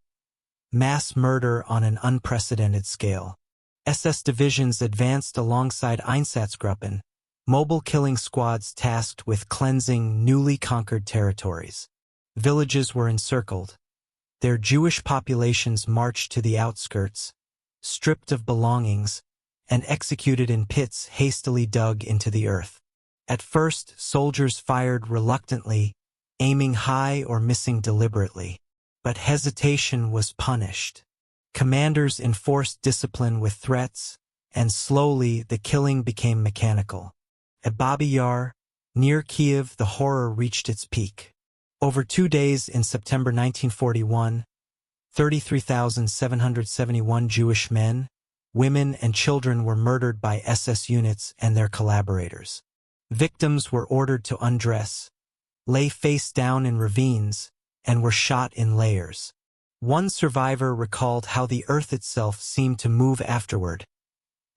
mass murder on an unprecedented scale. SS divisions advanced alongside Einsatzgruppen, mobile killing squads tasked with cleansing newly conquered territories. Villages were encircled. Their Jewish populations marched to the outskirts, stripped of belongings, and executed in pits hastily dug into the earth. At first, soldiers fired reluctantly, aiming high or missing deliberately. But hesitation was punished. Commanders enforced discipline with threats, and slowly the killing became mechanical. At Babi Yar, near Kiev, the horror reached its peak. Over 2 days in September 1941, 33,771 Jewish men, women, and children were murdered by SS units and their collaborators. Victims were ordered to undress, lay face down in ravines, and were shot in layers. One survivor recalled how the earth itself seemed to move afterward,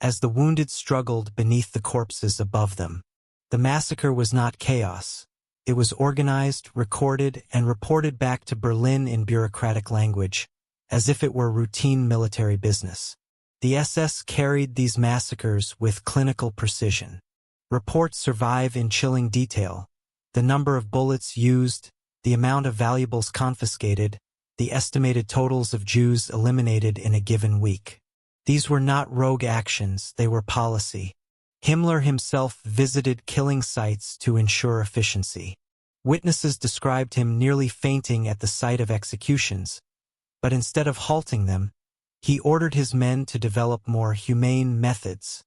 as the wounded struggled beneath the corpses above them. The massacre was not chaos. It was organized, recorded, and reported back to Berlin in bureaucratic language, as if it were routine military business. The SS carried these massacres with clinical precision. Reports survive in chilling detail: the number of bullets used, the amount of valuables confiscated, the estimated totals of Jews eliminated in a given week. These were not rogue actions, they were policy. Himmler himself visited killing sites to ensure efficiency. Witnesses described him nearly fainting at the sight of executions, but instead of halting them, he ordered his men to develop more humane methods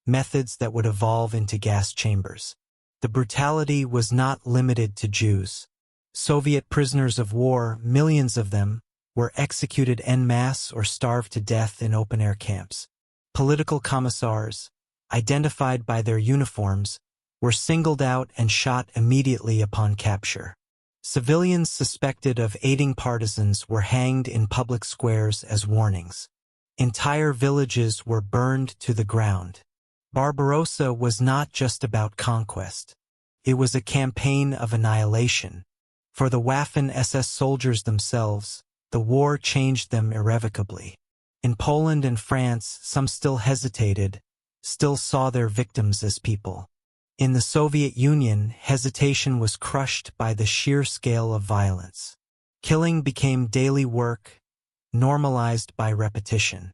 that would evolve into gas chambers. The brutality was not limited to Jews. Soviet prisoners of war, millions of them, were executed en masse or starved to death in open-air camps. Political commissars, identified by their uniforms, were singled out and shot immediately upon capture. Civilians suspected of aiding partisans were hanged in public squares as warnings. Entire villages were burned to the ground. Barbarossa was not just about conquest. It was a campaign of annihilation. For the Waffen SS soldiers themselves, the war changed them irrevocably. In Poland and France, some still hesitated, still saw their victims as people. In the Soviet Union, hesitation was crushed by the sheer scale of violence. Killing became daily work, normalized by repetition.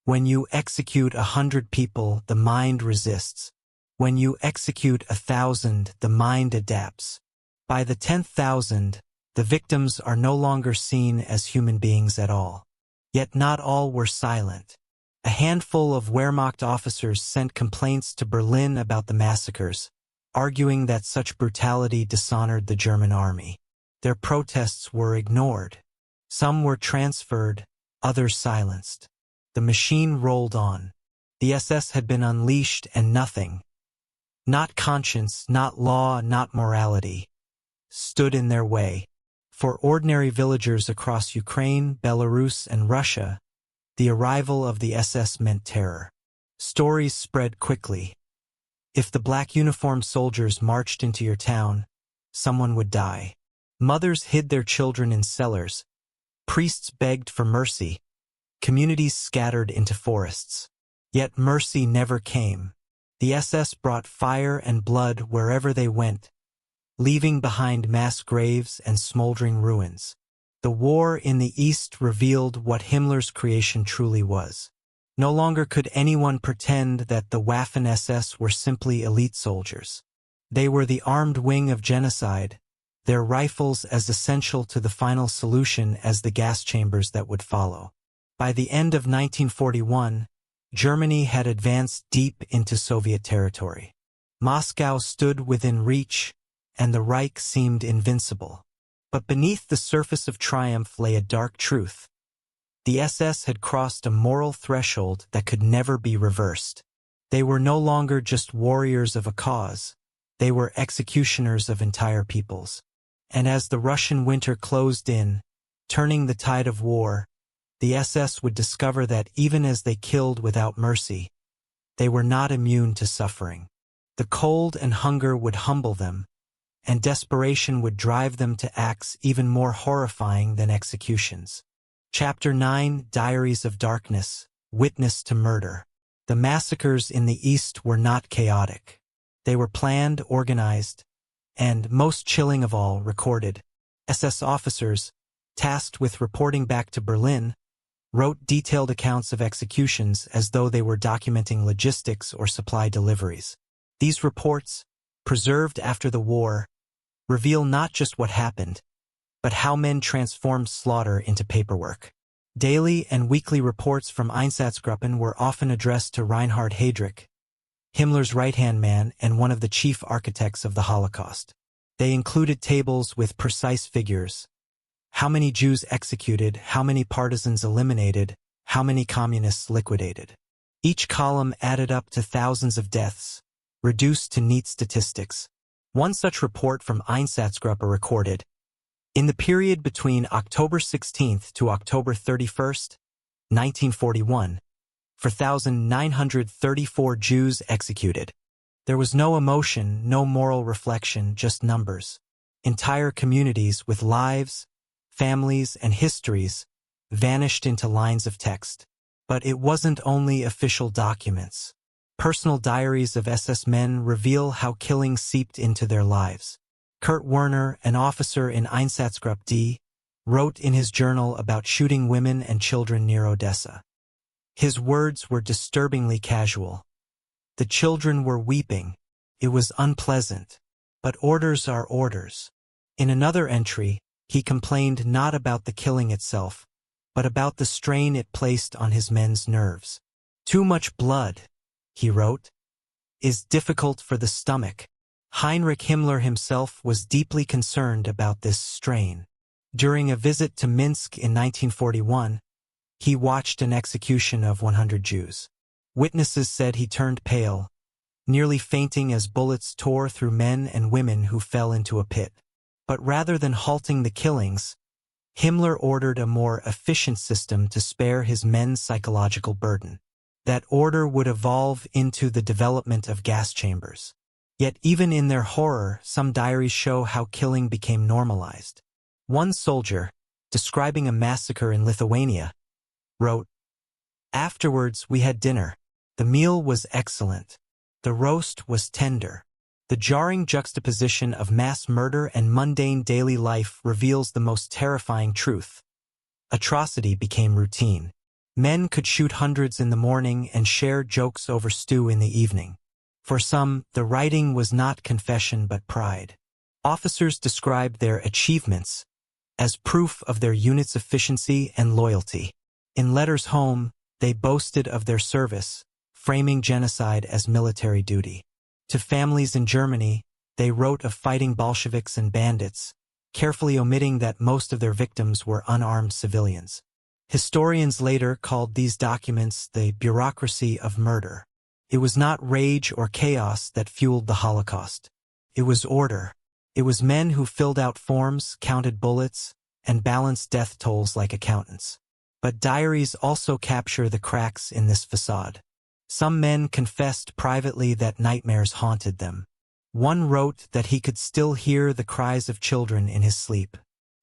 When you execute 100 people, the mind resists. When you execute 1,000, the mind adapts. By the 10,000, the victims are no longer seen as human beings at all. Yet not all were silent. A handful of Wehrmacht officers sent complaints to Berlin about the massacres, arguing that such brutality dishonored the German army. Their protests were ignored. Some were transferred, others silenced. The machine rolled on. The SS had been unleashed and nothing, not conscience, not law, not morality, stood in their way. For ordinary villagers across Ukraine, Belarus, and Russia, the arrival of the SS meant terror. Stories spread quickly. If the black uniformed soldiers marched into your town, someone would die. Mothers hid their children in cellars. Priests begged for mercy. Communities scattered into forests. Yet mercy never came. The SS brought fire and blood wherever they went, leaving behind mass graves and smoldering ruins. The war in the East revealed what Himmler's creation truly was. No longer could anyone pretend that the Waffen SS were simply elite soldiers. They were the armed wing of genocide, their rifles as essential to the final solution as the gas chambers that would follow. By the end of 1941, Germany had advanced deep into Soviet territory. Moscow stood within reach, and the Reich seemed invincible. But beneath the surface of triumph lay a dark truth. The SS had crossed a moral threshold that could never be reversed. They were no longer just warriors of a cause. They were executioners of entire peoples. And as the Russian winter closed in, turning the tide of war, the SS would discover that even as they killed without mercy, they were not immune to suffering. The cold and hunger would humble them, and desperation would drive them to acts even more horrifying than executions. Chapter 9, Diaries of Darkness, Witness to Murder. The massacres in the East were not chaotic. They were planned, organized, and, most chilling of all, recorded. SS officers, tasked with reporting back to Berlin, wrote detailed accounts of executions as though they were documenting logistics or supply deliveries. These reports, preserved after the war, reveal not just what happened, but how men transformed slaughter into paperwork. Daily and weekly reports from Einsatzgruppen were often addressed to Reinhard Heydrich, Himmler's right-hand man and one of the chief architects of the Holocaust. They included tables with precise figures: how many Jews executed, how many partisans eliminated, how many communists liquidated. Each column added up to thousands of deaths, reduced to neat statistics. One such report from Einsatzgruppe recorded, in the period between October 16th to October 31st, 1941, 4,934 Jews executed. There was no emotion, no moral reflection, just numbers. Entire communities with lives, families, and histories vanished into lines of text. But it wasn't only official documents. Personal diaries of SS men reveal how killing seeped into their lives. Kurt Werner, an officer in Einsatzgruppe D, wrote in his journal about shooting women and children near Odessa. His words were disturbingly casual. The children were weeping. It was unpleasant. But orders are orders. In another entry, he complained not about the killing itself, but about the strain it placed on his men's nerves. Too much blood, he wrote, is difficult for the stomach. Heinrich Himmler himself was deeply concerned about this strain. During a visit to Minsk in 1941, he watched an execution of 100 Jews. Witnesses said he turned pale, nearly fainting as bullets tore through men and women who fell into a pit. But rather than halting the killings, Himmler ordered a more efficient system to spare his men's psychological burden. That order would evolve into the development of gas chambers. Yet even in their horror, some diaries show how killing became normalized. One soldier, describing a massacre in Lithuania, wrote, "Afterwards we had dinner. The meal was excellent. The roast was tender. The jarring juxtaposition of mass murder and mundane daily life reveals the most terrifying truth. Atrocity became routine. Men could shoot hundreds in the morning and share jokes over stew in the evening. For some, the writing was not confession but pride. Officers described their achievements as proof of their unit's efficiency and loyalty. In letters home, they boasted of their service, framing genocide as military duty. To families in Germany, they wrote of fighting Bolsheviks and bandits, carefully omitting that most of their victims were unarmed civilians. Historians later called these documents the bureaucracy of murder. It was not rage or chaos that fueled the Holocaust. It was order. It was men who filled out forms, counted bullets, and balanced death tolls like accountants. But diaries also capture the cracks in this facade. Some men confessed privately that nightmares haunted them. One wrote that he could still hear the cries of children in his sleep.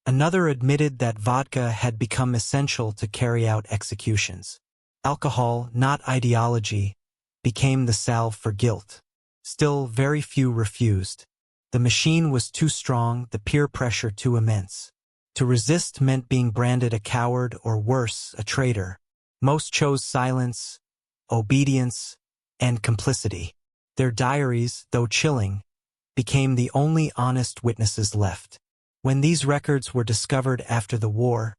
Another admitted that vodka had become essential to carry out executions. Alcohol, not ideology, became the salve for guilt. Still, very few refused. The machine was too strong, the peer pressure too immense. To resist meant being branded a coward or worse, a traitor. Most chose silence, obedience, and complicity. Their diaries, though chilling, became the only honest witnesses left. When these records were discovered after the war,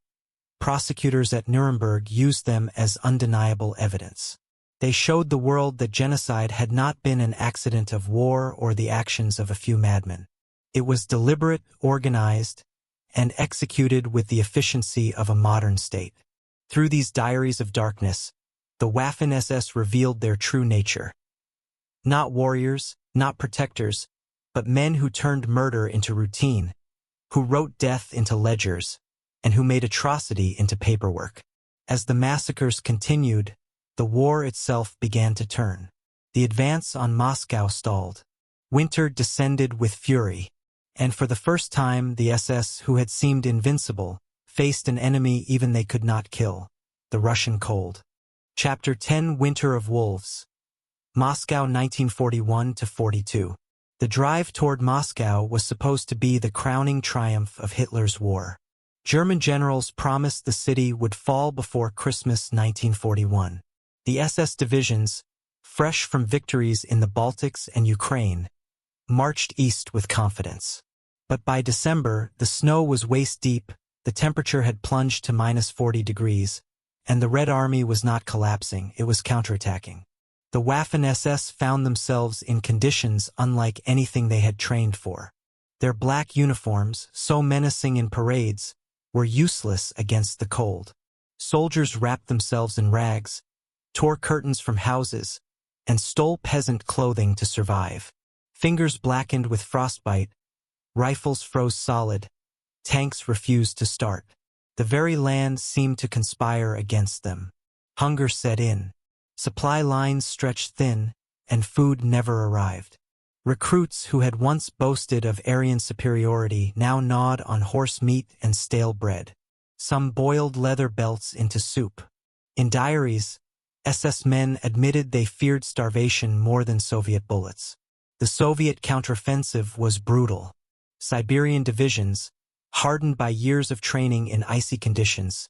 prosecutors at Nuremberg used them as undeniable evidence. They showed the world that genocide had not been an accident of war or the actions of a few madmen. It was deliberate, organized, and executed with the efficiency of a modern state. Through these diaries of darkness, the Waffen SS revealed their true nature. Not warriors, not protectors, but men who turned murder into routine, who wrote death into ledgers, and who made atrocity into paperwork. As the massacres continued, the war itself began to turn. The advance on Moscow stalled. Winter descended with fury, and for the first time the SS, who had seemed invincible, faced an enemy even they could not kill, the Russian cold. Chapter 10: Winter of Wolves. Moscow 1941–42. The drive toward Moscow was supposed to be the crowning triumph of Hitler's war. German generals promised the city would fall before Christmas 1941. The SS divisions, fresh from victories in the Baltics and Ukraine, marched east with confidence. But by December, the snow was waist-deep, the temperature had plunged to -40 degrees, and the Red Army was not collapsing, it was counterattacking. The Waffen SS found themselves in conditions unlike anything they had trained for. Their black uniforms, so menacing in parades, were useless against the cold. Soldiers wrapped themselves in rags, tore curtains from houses, and stole peasant clothing to survive. Fingers blackened with frostbite, rifles froze solid, tanks refused to start. The very land seemed to conspire against them. Hunger set in. Supply lines stretched thin, and food never arrived. Recruits who had once boasted of Aryan superiority now gnawed on horse meat and stale bread. Some boiled leather belts into soup. In diaries, SS men admitted they feared starvation more than Soviet bullets. The Soviet counteroffensive was brutal. Siberian divisions, hardened by years of training in icy conditions,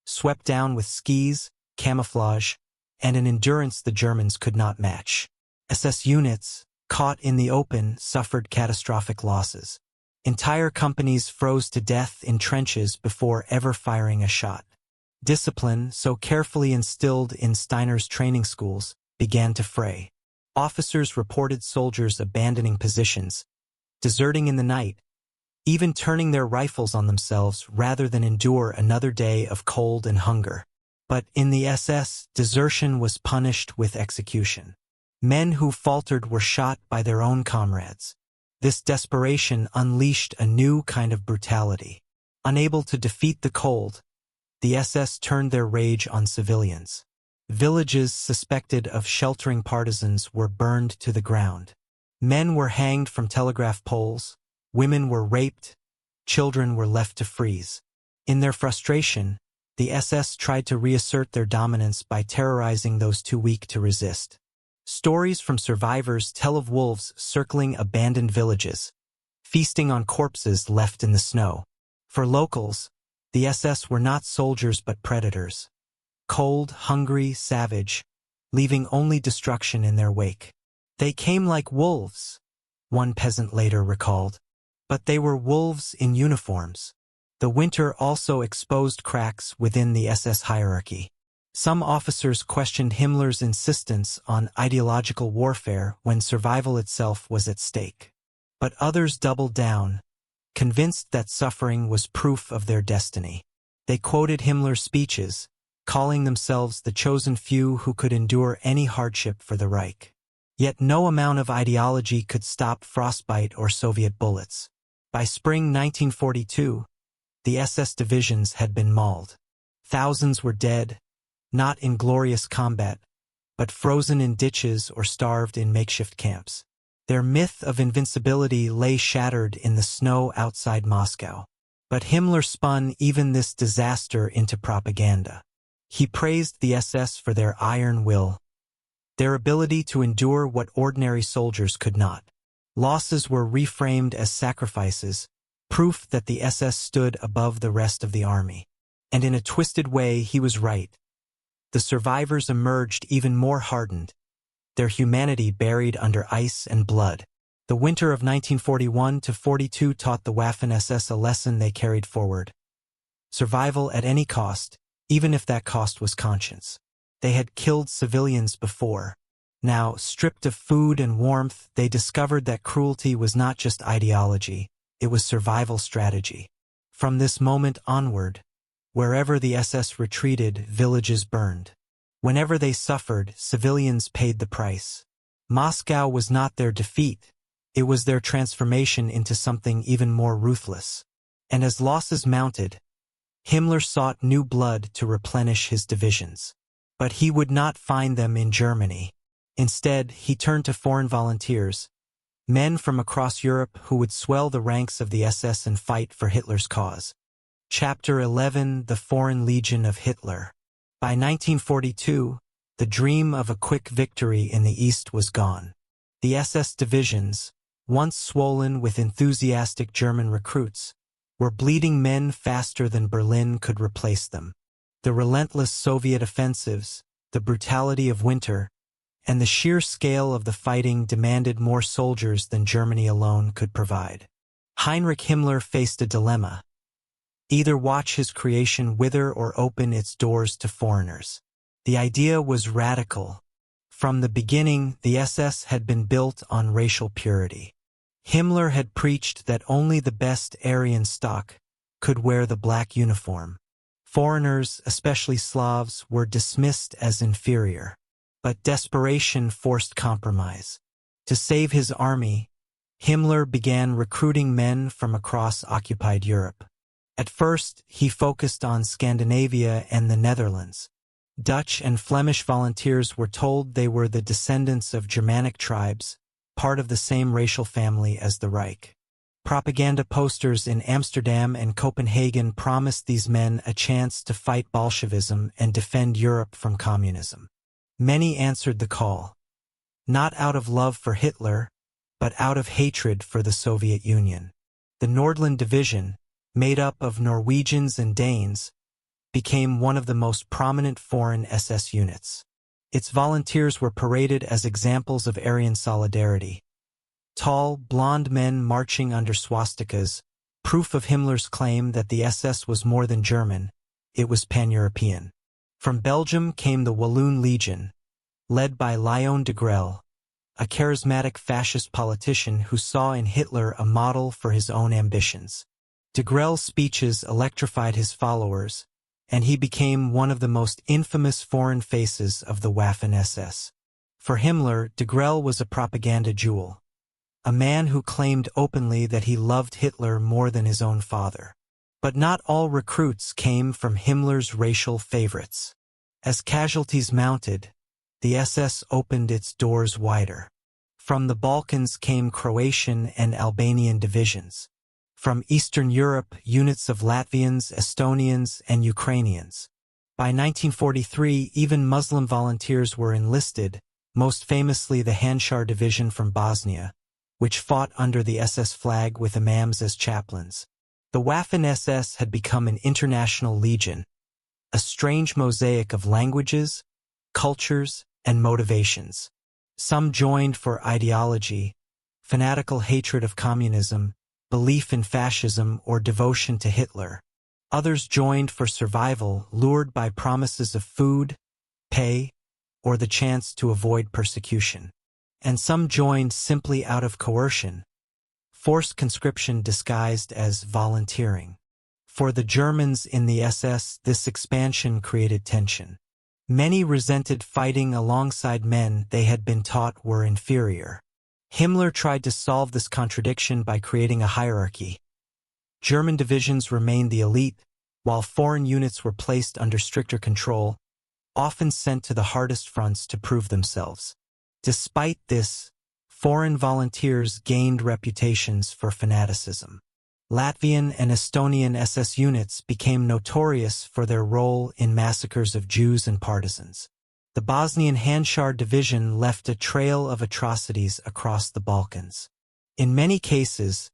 swept down with skis, camouflage, and an endurance the Germans could not match. SS units, caught in the open, suffered catastrophic losses. Entire companies froze to death in trenches before ever firing a shot. Discipline, so carefully instilled in Steiner's training schools, began to fray. Officers reported soldiers abandoning positions, deserting in the night, even turning their rifles on themselves rather than endure another day of cold and hunger. But in the SS, desertion was punished with execution. Men who faltered were shot by their own comrades. This desperation unleashed a new kind of brutality. Unable to defeat the cold, the SS turned their rage on civilians. Villages suspected of sheltering partisans were burned to the ground. Men were hanged from telegraph poles, women were raped, children were left to freeze. In their frustration, the SS tried to reassert their dominance by terrorizing those too weak to resist. Stories from survivors tell of wolves circling abandoned villages, feasting on corpses left in the snow. For locals, the SS were not soldiers but predators. Cold, hungry, savage, leaving only destruction in their wake. They came like wolves, one peasant later recalled. But they were wolves in uniforms. The winter also exposed cracks within the SS hierarchy. Some officers questioned Himmler's insistence on ideological warfare when survival itself was at stake. But others doubled down, convinced that suffering was proof of their destiny. They quoted Himmler's speeches, calling themselves the chosen few who could endure any hardship for the Reich. Yet no amount of ideology could stop frostbite or Soviet bullets. By spring 1942, the SS divisions had been mauled. Thousands were dead, not in glorious combat, but frozen in ditches or starved in makeshift camps. Their myth of invincibility lay shattered in the snow outside Moscow. But Himmler spun even this disaster into propaganda. He praised the SS for their iron will, their ability to endure what ordinary soldiers could not. Losses were reframed as sacrifices, proof that the SS stood above the rest of the army. And in a twisted way, he was right. The survivors emerged even more hardened, their humanity buried under ice and blood. The winter of 1941-42 taught the Waffen SS a lesson they carried forward. Survival at any cost, even if that cost was conscience. They had killed civilians before. Now, stripped of food and warmth, they discovered that cruelty was not just ideology, it was survival strategy. From this moment onward, wherever the SS retreated, villages burned. Whenever they suffered, civilians paid the price. Moscow was not their defeat, it was their transformation into something even more ruthless. And as losses mounted, Himmler sought new blood to replenish his divisions. But he would not find them in Germany. Instead, he turned to foreign volunteers, men from across Europe who would swell the ranks of the SS and fight for Hitler's cause. Chapter 11: The Foreign Legion of Hitler. By 1942, the dream of a quick victory in the East was gone. The SS divisions, once swollen with enthusiastic German recruits, were bleeding men faster than Berlin could replace them. The relentless Soviet offensives, the brutality of winter, and the sheer scale of the fighting demanded more soldiers than Germany alone could provide. Heinrich Himmler faced a dilemma: either watch his creation wither or open its doors to foreigners. The idea was radical. From the beginning, the SS had been built on racial purity. Himmler had preached that only the best Aryan stock could wear the black uniform. Foreigners, especially Slavs, were dismissed as inferior. But desperation forced compromise. To save his army, Himmler began recruiting men from across occupied Europe. At first, he focused on Scandinavia and the Netherlands. Dutch and Flemish volunteers were told they were the descendants of Germanic tribes, part of the same racial family as the Reich. Propaganda posters in Amsterdam and Copenhagen promised these men a chance to fight Bolshevism and defend Europe from communism. Many answered the call, not out of love for Hitler, but out of hatred for the Soviet Union. The Nordland Division, made up of Norwegians and Danes, became one of the most prominent foreign SS units. Its volunteers were paraded as examples of Aryan solidarity. Tall, blond men marching under swastikas, proof of Himmler's claim that the SS was more than German, it was pan-European. From Belgium came the Walloon Legion, led by Léon de Grelle, a charismatic fascist politician who saw in Hitler a model for his own ambitions. De Grelle's speeches electrified his followers, and he became one of the most infamous foreign faces of the Waffen SS. For Himmler, de Grelle was a propaganda jewel, a man who claimed openly that he loved Hitler more than his own father. But not all recruits came from Himmler's racial favorites. As casualties mounted, the SS opened its doors wider. From the Balkans came Croatian and Albanian divisions. From Eastern Europe, units of Latvians, Estonians, and Ukrainians. By 1943, even Muslim volunteers were enlisted, most famously the Handschar Division from Bosnia, which fought under the SS flag with imams as chaplains. The Waffen SS had become an international legion, a strange mosaic of languages, cultures, and motivations. Some joined for ideology, fanatical hatred of communism, belief in fascism, or devotion to Hitler. Others joined for survival, lured by promises of food, pay, or the chance to avoid persecution. And some joined simply out of coercion, forced conscription disguised as volunteering. For the Germans in the SS, this expansion created tension. Many resented fighting alongside men they had been taught were inferior. Himmler tried to solve this contradiction by creating a hierarchy. German divisions remained the elite, while foreign units were placed under stricter control, often sent to the hardest fronts to prove themselves. Despite this, foreign volunteers gained reputations for fanaticism. Latvian and Estonian SS units became notorious for their role in massacres of Jews and partisans. The Bosnian Handschar division left a trail of atrocities across the Balkans. In many cases,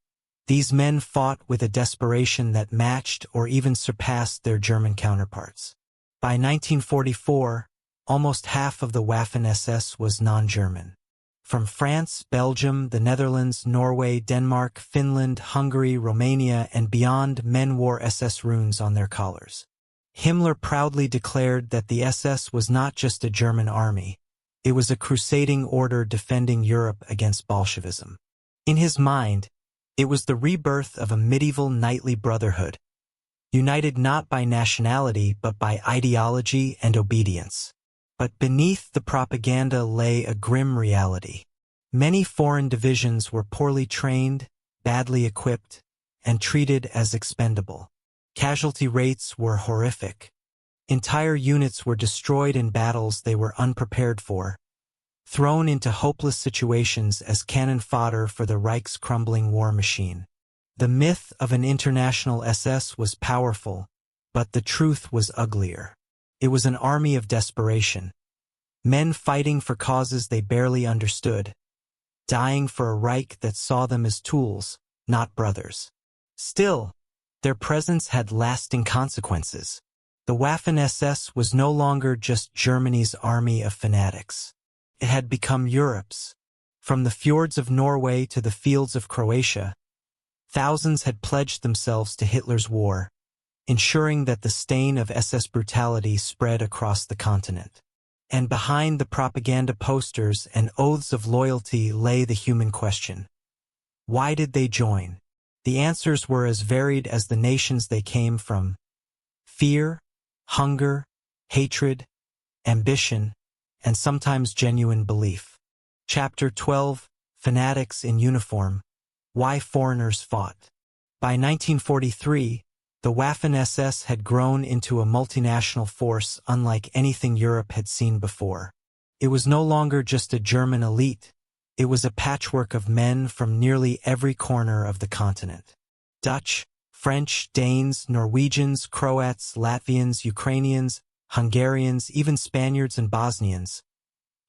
these men fought with a desperation that matched or even surpassed their German counterparts. By 1944, almost half of the Waffen SS was non-German. From France, Belgium, the Netherlands, Norway, Denmark, Finland, Hungary, Romania, and beyond, men wore SS runes on their collars. Himmler proudly declared that the SS was not just a German army, it was a crusading order defending Europe against Bolshevism. In his mind, it was the rebirth of a medieval knightly brotherhood, united not by nationality but by ideology and obedience. But beneath the propaganda lay a grim reality. Many foreign divisions were poorly trained, badly equipped, and treated as expendable. Casualty rates were horrific. Entire units were destroyed in battles they were unprepared for, thrown into hopeless situations as cannon fodder for the Reich's crumbling war machine. The myth of an international SS was powerful, but the truth was uglier. It was an army of desperation. Men fighting for causes they barely understood, dying for a Reich that saw them as tools, not brothers. Still, their presence had lasting consequences. The Waffen SS was no longer just Germany's army of fanatics. It had become Europe's. From the fjords of Norway to the fields of Croatia, thousands had pledged themselves to Hitler's war, ensuring that the stain of SS brutality spread across the continent. And behind the propaganda posters and oaths of loyalty lay the human question. Why did they join? The answers were as varied as the nations they came from. Fear, hunger, hatred, ambition, and sometimes genuine belief. Chapter 12, Fanatics in Uniform. Why Foreigners Fought. By 1943, the Waffen SS had grown into a multinational force unlike anything Europe had seen before. It was no longer just a German elite, it was a patchwork of men from nearly every corner of the continent. Dutch, French, Danes, Norwegians, Croats, Latvians, Ukrainians, Hungarians, even Spaniards and Bosnians.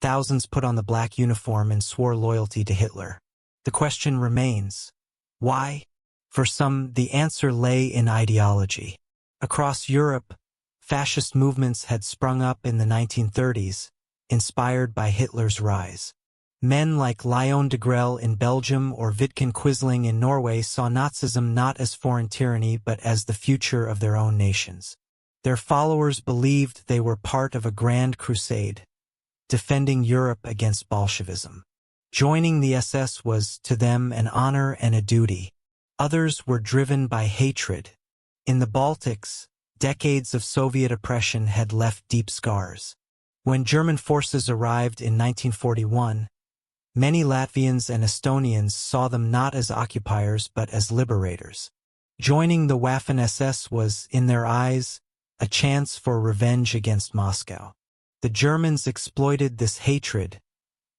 Thousands put on the black uniform and swore loyalty to Hitler. The question remains, why? For some, the answer lay in ideology. Across Europe, fascist movements had sprung up in the 1930s, inspired by Hitler's rise. Men like Leon Degrelle in Belgium or Vidkun Quisling in Norway saw Nazism not as foreign tyranny but as the future of their own nations. Their followers believed they were part of a grand crusade, defending Europe against Bolshevism. Joining the SS was, to them, an honor and a duty. Others were driven by hatred. In the Baltics, decades of Soviet oppression had left deep scars. When German forces arrived in 1941, many Latvians and Estonians saw them not as occupiers but as liberators. Joining the Waffen SS was, in their eyes, a chance for revenge against Moscow. The Germans exploited this hatred,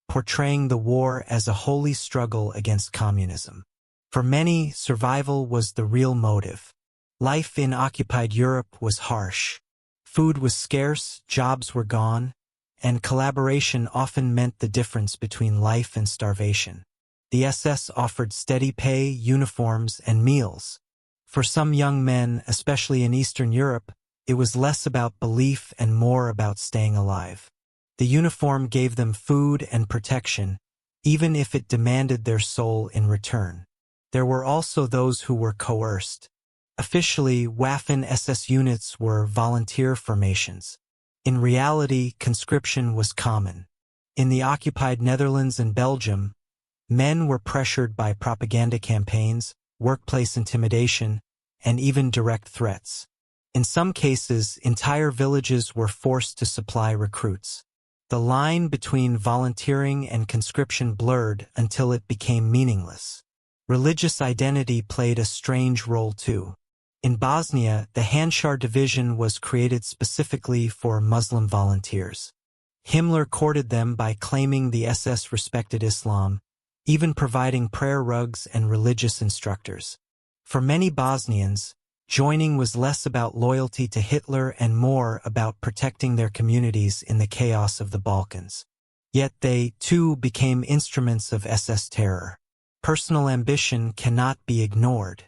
portraying the war as a holy struggle against communism. For many, survival was the real motive. Life in occupied Europe was harsh. Food was scarce, jobs were gone, and collaboration often meant the difference between life and starvation. The SS offered steady pay, uniforms, and meals. For some young men, especially in Eastern Europe, it was less about belief and more about staying alive. The uniform gave them food and protection, even if it demanded their soul in return. There were also those who were coerced. Officially, Waffen SS units were volunteer formations. In reality, conscription was common. In the occupied Netherlands and Belgium, men were pressured by propaganda campaigns, workplace intimidation, and even direct threats. In some cases, entire villages were forced to supply recruits. The line between volunteering and conscription blurred until it became meaningless. Religious identity played a strange role too. In Bosnia, the Handschar division was created specifically for Muslim volunteers. Himmler courted them by claiming the SS respected Islam, even providing prayer rugs and religious instructors. For many Bosnians, joining was less about loyalty to Hitler and more about protecting their communities in the chaos of the Balkans. Yet they, too, became instruments of SS terror. Personal ambition cannot be ignored.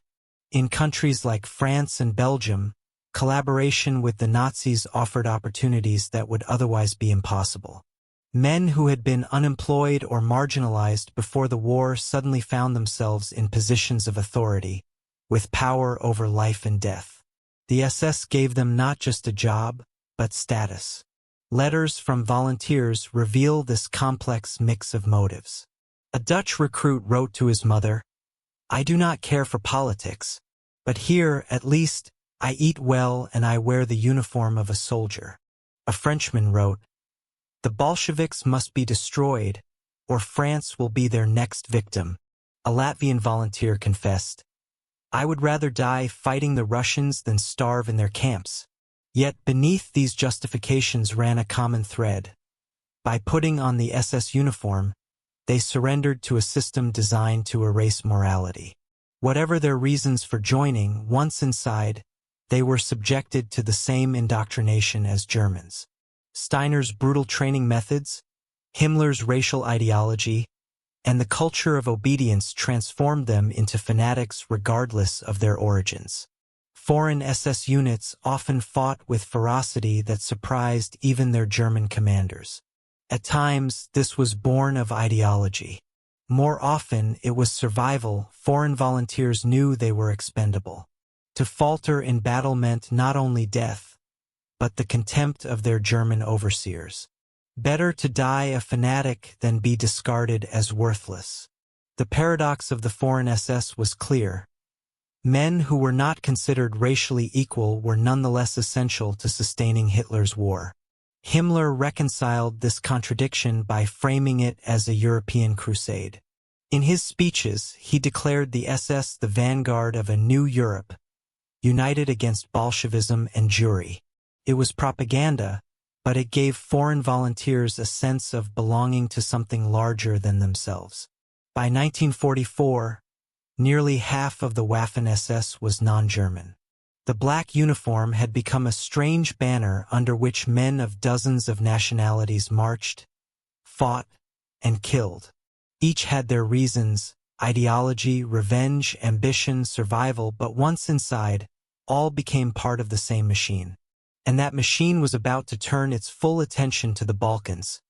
In countries like France and Belgium, collaboration with the Nazis offered opportunities that would otherwise be impossible. Men who had been unemployed or marginalized before the war suddenly found themselves in positions of authority, with power over life and death. The SS gave them not just a job, but status. Letters from volunteers reveal this complex mix of motives. A Dutch recruit wrote to his mother, "I do not care for politics, but here, at least, I eat well and I wear the uniform of a soldier." A Frenchman wrote, "The Bolsheviks must be destroyed, or France will be their next victim." A Latvian volunteer confessed, "I would rather die fighting the Russians than starve in their camps." Yet beneath these justifications ran a common thread. By putting on the SS uniform, they surrendered to a system designed to erase morality. Whatever their reasons for joining, once inside, they were subjected to the same indoctrination as Germans. Steiner's brutal training methods, Himmler's racial ideology, and the culture of obedience transformed them into fanatics regardless of their origins. Foreign SS units often fought with ferocity that surprised even their German commanders. At times, this was born of ideology. More often, it was survival. Foreign volunteers knew they were expendable. To falter in battle meant not only death, but the contempt of their German overseers. Better to die a fanatic than be discarded as worthless. The paradox of the foreign SS was clear. Men who were not considered racially equal were nonetheless essential to sustaining Hitler's war. Himmler reconciled this contradiction by framing it as a European crusade. In his speeches, he declared the SS the vanguard of a new Europe, united against Bolshevism and Jewry. It was propaganda, but it gave foreign volunteers a sense of belonging to something larger than themselves. By 1944, nearly half of the Waffen SS was non-German. The black uniform had become a strange banner under which men of dozens of nationalities marched, fought, and killed. Each had their reasons: ideology, revenge, ambition, survival, but once inside, all became part of the same machine. And that machine was about to turn its full attention to the Balkans,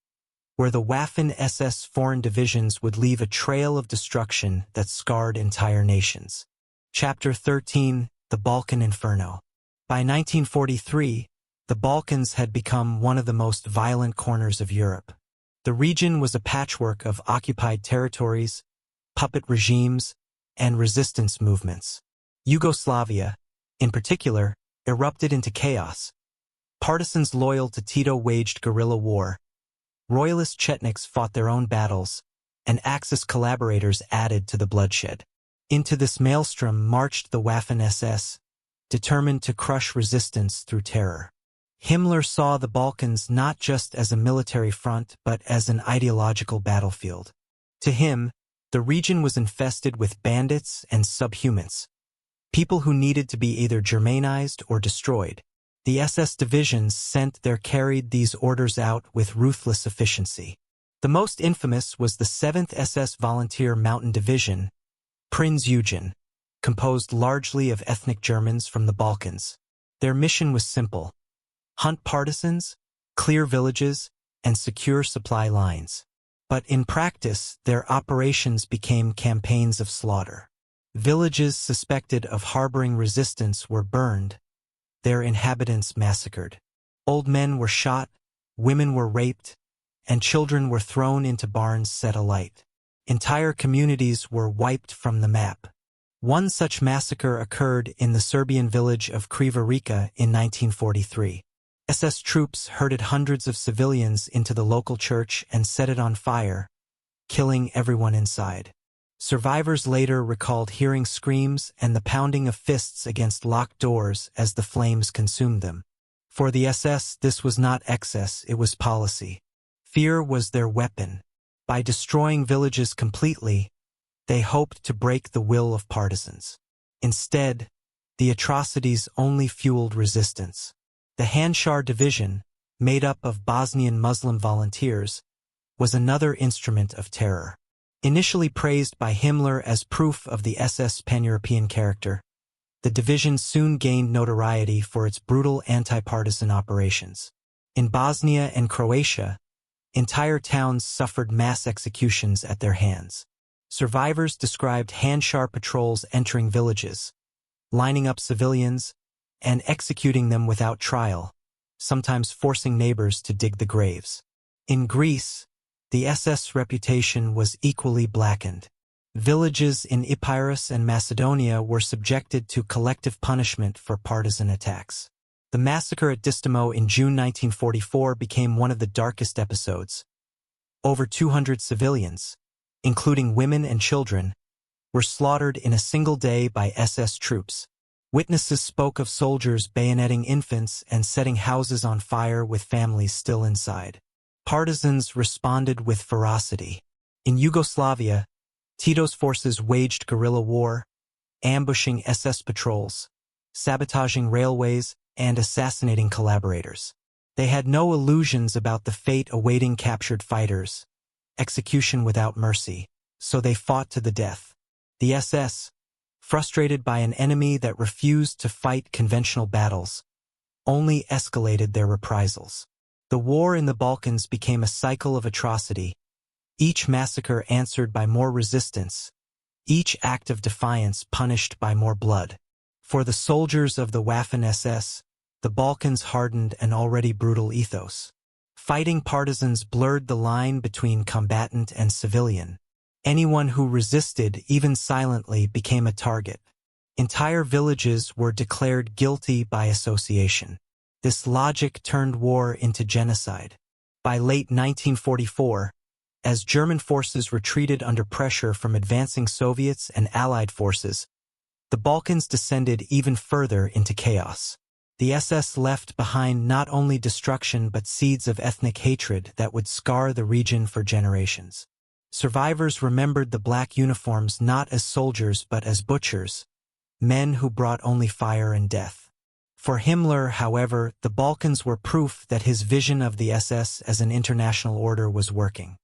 where the Waffen SS foreign divisions would leave a trail of destruction that scarred entire nations. Chapter 13: The Balkan Inferno. By 1943, the Balkans had become one of the most violent corners of Europe. The region was a patchwork of occupied territories, puppet regimes, and resistance movements. Yugoslavia, in particular, erupted into chaos. Partisans loyal to Tito waged guerrilla war. Royalist Chetniks fought their own battles, and Axis collaborators added to the bloodshed. Into this maelstrom marched the Waffen SS, determined to crush resistance through terror. Himmler saw the Balkans not just as a military front but as an ideological battlefield. To him, the region was infested with bandits and subhumans, people who needed to be either Germanized or destroyed. The SS divisions sent there carried these orders out with ruthless efficiency. The most infamous was the 7th SS Volunteer Mountain Division, Prinz Eugen, composed largely of ethnic Germans from the Balkans. Their mission was simple: hunt partisans, clear villages, and secure supply lines. But in practice, their operations became campaigns of slaughter. Villages suspected of harboring resistance were burned, their inhabitants massacred. Old men were shot, women were raped, and children were thrown into barns set alight. Entire communities were wiped from the map. One such massacre occurred in the Serbian village of Kriva Reka in 1943. SS troops herded hundreds of civilians into the local church and set it on fire, killing everyone inside. Survivors later recalled hearing screams and the pounding of fists against locked doors as the flames consumed them. For the SS, this was not excess, it was policy. Fear was their weapon. By destroying villages completely, they hoped to break the will of partisans. Instead, the atrocities only fueled resistance. The Handschar division, made up of Bosnian Muslim volunteers, was another instrument of terror. Initially praised by Himmler as proof of the SS' pan-European character, the division soon gained notoriety for its brutal anti-partisan operations. In Bosnia and Croatia, entire towns suffered mass executions at their hands. Survivors described Handschar patrols entering villages, lining up civilians, and executing them without trial, sometimes forcing neighbors to dig the graves. In Greece, the SS reputation was equally blackened. Villages in Epirus and Macedonia were subjected to collective punishment for partisan attacks. The massacre at Distimo in June 1944 became one of the darkest episodes. Over 200 civilians, including women and children, were slaughtered in a single day by SS troops. Witnesses spoke of soldiers bayoneting infants and setting houses on fire with families still inside. Partisans responded with ferocity. In Yugoslavia, Tito's forces waged guerrilla war, ambushing SS patrols, sabotaging railways, and assassinating collaborators. They had no illusions about the fate awaiting captured fighters, execution without mercy, so they fought to the death. The SS, frustrated by an enemy that refused to fight conventional battles, only escalated their reprisals. The war in the Balkans became a cycle of atrocity, each massacre answered by more resistance, each act of defiance punished by more blood. For the soldiers of the Waffen SS, the Balkans hardened an already brutal ethos. Fighting partisans blurred the line between combatant and civilian. Anyone who resisted, even silently, became a target. Entire villages were declared guilty by association. This logic turned war into genocide. By late 1944, as German forces retreated under pressure from advancing Soviets and Allied forces, the Balkans descended even further into chaos. The SS left behind not only destruction but seeds of ethnic hatred that would scar the region for generations. Survivors remembered the black uniforms not as soldiers but as butchers, men who brought only fire and death. For Himmler, however, the Balkans were proof that his vision of the SS as an international order was working.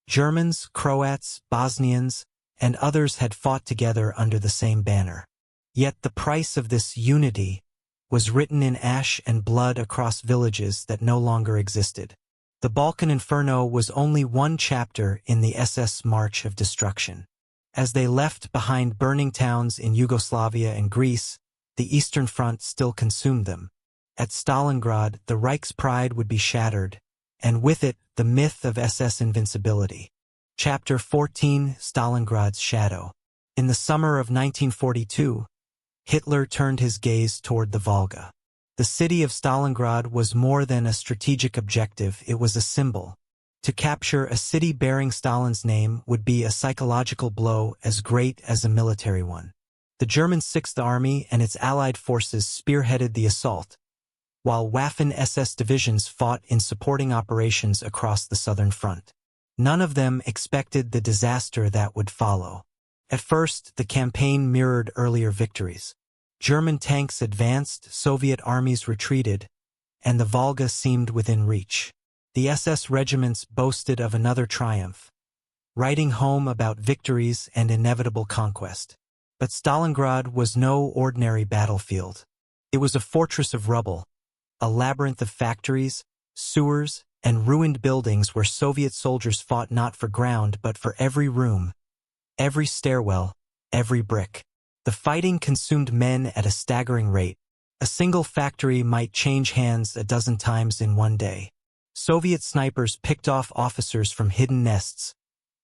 Germans, Croats, Bosnians, and others had fought together under the same banner. Yet the price of this unity was written in ash and blood across villages that no longer existed. The Balkan Inferno was only one chapter in the SS march of destruction. As they left behind burning towns in Yugoslavia and Greece, the Eastern Front still consumed them. At Stalingrad, the Reich's pride would be shattered, and with it, the myth of SS invincibility. Chapter 14, Stalingrad's Shadow. In the summer of 1942, Hitler turned his gaze toward the Volga. The city of Stalingrad was more than a strategic objective, it was a symbol. To capture a city bearing Stalin's name would be a psychological blow as great as a military one. The German Sixth Army and its allied forces spearheaded the assault, while Waffen SS divisions fought in supporting operations across the southern front. None of them expected the disaster that would follow. At first, the campaign mirrored earlier victories. German tanks advanced, Soviet armies retreated, and the Volga seemed within reach. The SS regiments boasted of another triumph, writing home about victories and inevitable conquest. But Stalingrad was no ordinary battlefield. It was a fortress of rubble, a labyrinth of factories, sewers, and ruined buildings where Soviet soldiers fought not for ground but for every room, every stairwell, every brick. The fighting consumed men at a staggering rate. A single factory might change hands a dozen times in one day. Soviet snipers picked off officers from hidden nests,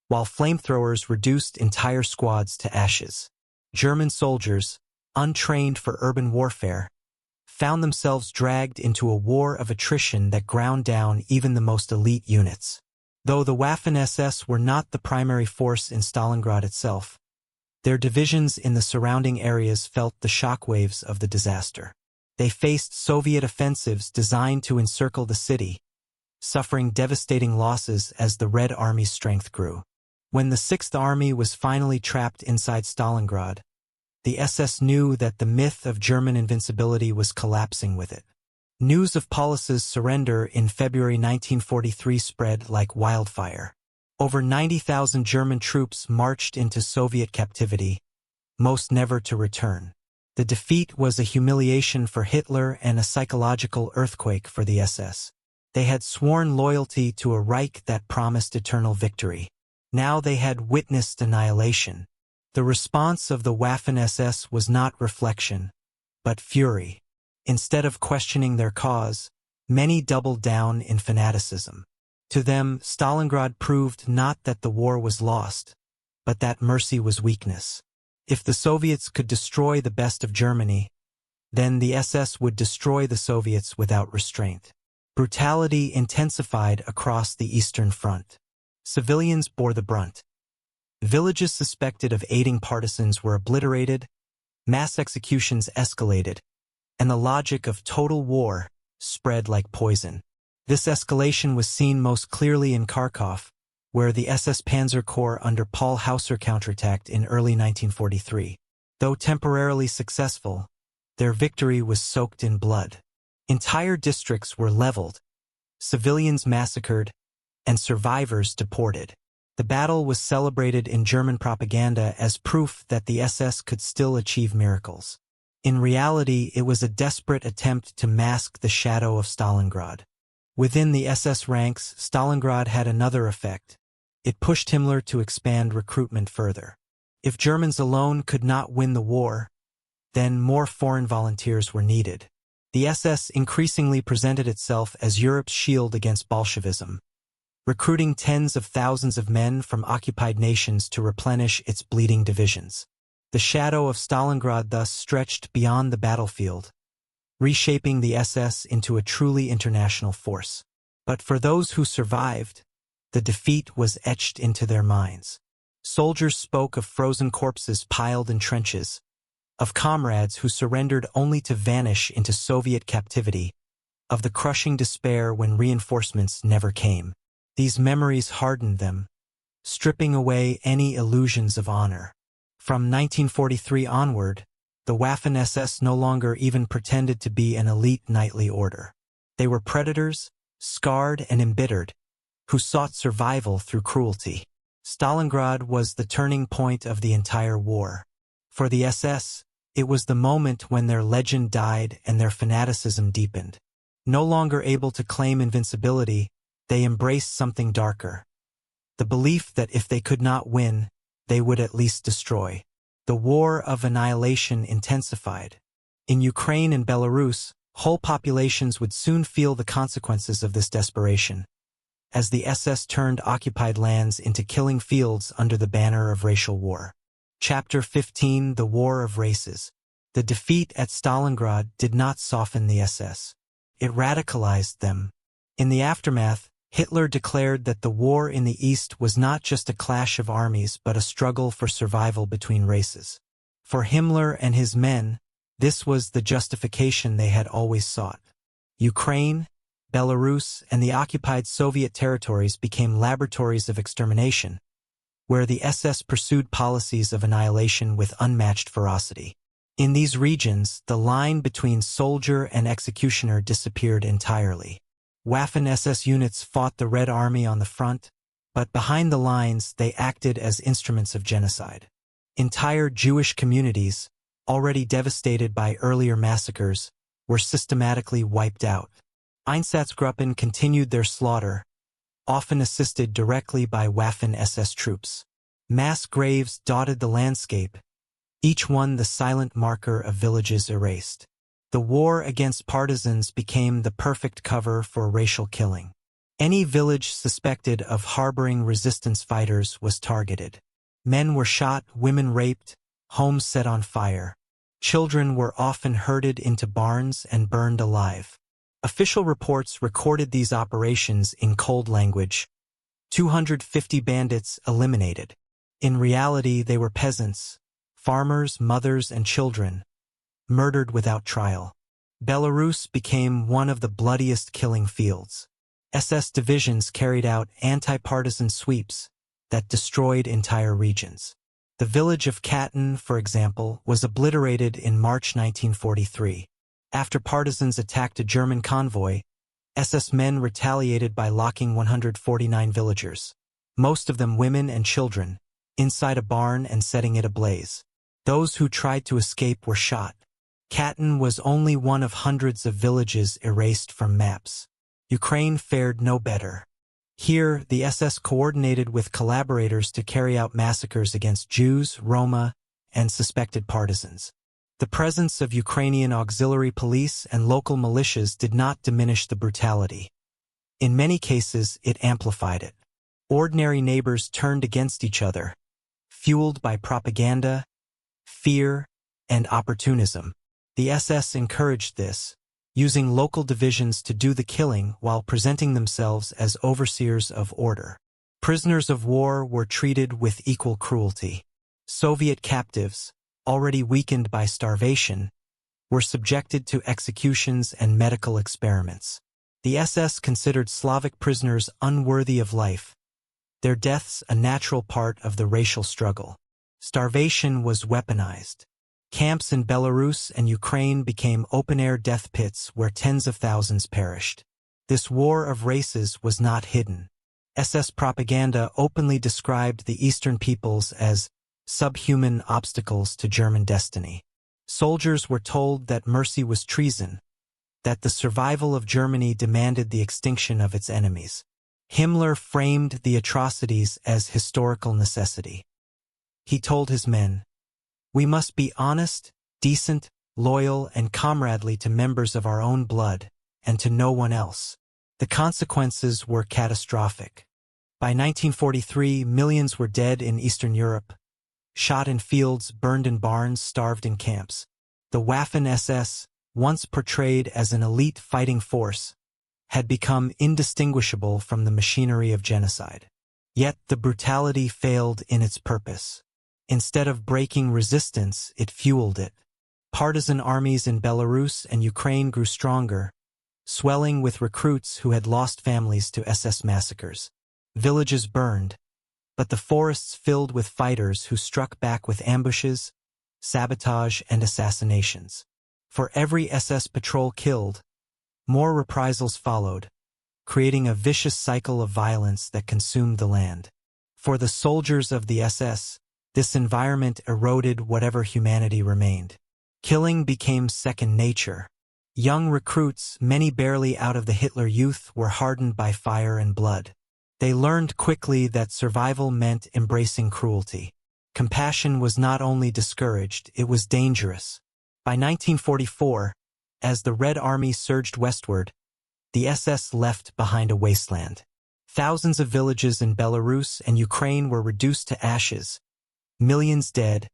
while flamethrowers reduced entire squads to ashes. German soldiers, untrained for urban warfare, found themselves dragged into a war of attrition that ground down even the most elite units. Though the Waffen SS were not the primary force in Stalingrad itself, Their divisions in the surrounding areas felt the shockwaves of the disaster. They faced Soviet offensives designed to encircle the city, suffering devastating losses as the Red Army's strength grew. When the Sixth Army was finally trapped inside Stalingrad, the SS knew that the myth of German invincibility was collapsing with it. News of Paulus's surrender in February 1943 spread like wildfire. Over 90,000 German troops marched into Soviet captivity, most never to return. The defeat was a humiliation for Hitler and a psychological earthquake for the SS. They had sworn loyalty to a Reich that promised eternal victory. Now they had witnessed annihilation. The response of the Waffen SS was not reflection, but fury. Instead of questioning their cause, many doubled down in fanaticism. To them, Stalingrad proved not that the war was lost, but that mercy was weakness. If the Soviets could destroy the best of Germany, then the SS would destroy the Soviets without restraint. Brutality intensified across the Eastern Front. Civilians bore the brunt. Villages suspected of aiding partisans were obliterated, mass executions escalated, and the logic of total war spread like poison. This escalation was seen most clearly in Kharkov, where the SS Panzer Corps under Paul Hauser counterattacked in early 1943. Though temporarily successful, their victory was soaked in blood. Entire districts were leveled, civilians massacred, and survivors deported. The battle was celebrated in German propaganda as proof that the SS could still achieve miracles. In reality, it was a desperate attempt to mask the shadow of Stalingrad. Within the SS ranks, Stalingrad had another effect. It pushed Himmler to expand recruitment further. If Germans alone could not win the war, then more foreign volunteers were needed. The SS increasingly presented itself as Europe's shield against Bolshevism, recruiting tens of thousands of men from occupied nations to replenish its bleeding divisions. The shadow of Stalingrad thus stretched beyond the battlefield, reshaping the SS into a truly international force. But for those who survived, the defeat was etched into their minds. Soldiers spoke of frozen corpses piled in trenches, of comrades who surrendered only to vanish into Soviet captivity, of the crushing despair when reinforcements never came. These memories hardened them, stripping away any illusions of honor. From 1943 onward, the Waffen SS no longer even pretended to be an elite knightly order. They were predators, scarred and embittered, who sought survival through cruelty. Stalingrad was the turning point of the entire war. For the SS, it was the moment when their legend died and their fanaticism deepened. No longer able to claim invincibility, they embraced something darker. The belief that if they could not win, they would at least destroy. The war of annihilation intensified. In Ukraine and Belarus, whole populations would soon feel the consequences of this desperation, as the SS turned occupied lands into killing fields under the banner of racial war. Chapter 15: The War of Races. The defeat at Stalingrad did not soften the SS. It radicalized them. In the aftermath, Hitler declared that the war in the East was not just a clash of armies but a struggle for survival between races. For Himmler and his men, this was the justification they had always sought. Ukraine, Belarus, and the occupied Soviet territories became laboratories of extermination, where the SS pursued policies of annihilation with unmatched ferocity. In these regions, the line between soldier and executioner disappeared entirely. Waffen SS units fought the Red Army on the front, but behind the lines they acted as instruments of genocide. Entire Jewish communities, already devastated by earlier massacres, were systematically wiped out. Einsatzgruppen continued their slaughter, often assisted directly by Waffen SS troops. Mass graves dotted the landscape, each one the silent marker of villages erased. The war against partisans became the perfect cover for racial killing. Any village suspected of harboring resistance fighters was targeted. Men were shot, women raped, homes set on fire. Children were often herded into barns and burned alive. Official reports recorded these operations in cold language. 250 bandits eliminated. In reality, they were peasants, farmers, mothers, and children, murdered without trial. Belarus became one of the bloodiest killing fields. SS divisions carried out anti-partisan sweeps that destroyed entire regions. The village of Katyn, for example, was obliterated in March 1943. After partisans attacked a German convoy, SS men retaliated by locking 149 villagers, most of them women and children, inside a barn and setting it ablaze. Those who tried to escape were shot. Katyn was only one of hundreds of villages erased from maps. Ukraine fared no better. Here, the SS coordinated with collaborators to carry out massacres against Jews, Roma, and suspected partisans. The presence of Ukrainian auxiliary police and local militias did not diminish the brutality. In many cases, it amplified it. Ordinary neighbors turned against each other, fueled by propaganda, fear, and opportunism. The SS encouraged this, using local divisions to do the killing while presenting themselves as overseers of order. Prisoners of war were treated with equal cruelty. Soviet captives, already weakened by starvation, were subjected to executions and medical experiments. The SS considered Slavic prisoners unworthy of life, their deaths a natural part of the racial struggle. Starvation was weaponized. Camps in Belarus and Ukraine became open-air death pits where tens of thousands perished. This war of races was not hidden. SS propaganda openly described the Eastern peoples as subhuman obstacles to German destiny. Soldiers were told that mercy was treason, that the survival of Germany demanded the extinction of its enemies. Himmler framed the atrocities as historical necessity. He told his men, "We must be honest, decent, loyal, and comradely to members of our own blood, and to no one else." The consequences were catastrophic. By 1943, millions were dead in Eastern Europe, shot in fields, burned in barns, starved in camps. The Waffen SS, once portrayed as an elite fighting force, had become indistinguishable from the machinery of genocide. Yet the brutality failed in its purpose. Instead of breaking resistance, it fueled it. Partisan armies in Belarus and Ukraine grew stronger, swelling with recruits who had lost families to SS massacres. Villages burned, but the forests filled with fighters who struck back with ambushes, sabotage, and assassinations. For every SS patrol killed, more reprisals followed, creating a vicious cycle of violence that consumed the land. For the soldiers of the SS, this environment eroded whatever humanity remained. Killing became second nature. Young recruits, many barely out of the Hitler Youth, were hardened by fire and blood. They learned quickly that survival meant embracing cruelty. Compassion was not only discouraged, it was dangerous. By 1944, as the Red Army surged westward, the SS left behind a wasteland. Thousands of villages in Belarus and Ukraine were reduced to ashes, millions dead,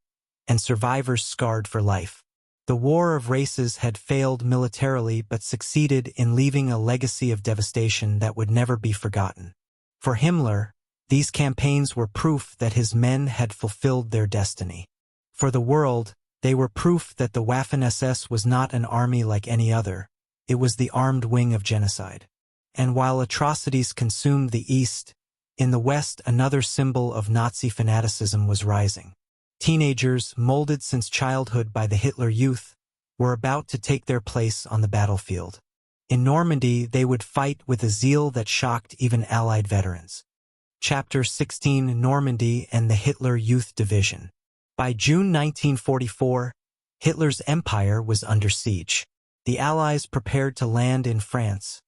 and survivors scarred for life. The war of races had failed militarily but succeeded in leaving a legacy of devastation that would never be forgotten. For Himmler, these campaigns were proof that his men had fulfilled their destiny. For the world, they were proof that the Waffen SS was not an army like any other. It was the armed wing of genocide. And while atrocities consumed the East, in the West another symbol of Nazi fanaticism was rising. Teenagers, molded since childhood by the Hitler Youth, were about to take their place on the battlefield. In Normandy, they would fight with a zeal that shocked even Allied veterans. Chapter 16: Normandy and the Hitler Youth Division. By June 1944, Hitler's empire was under siege. The Allies prepared to land in France,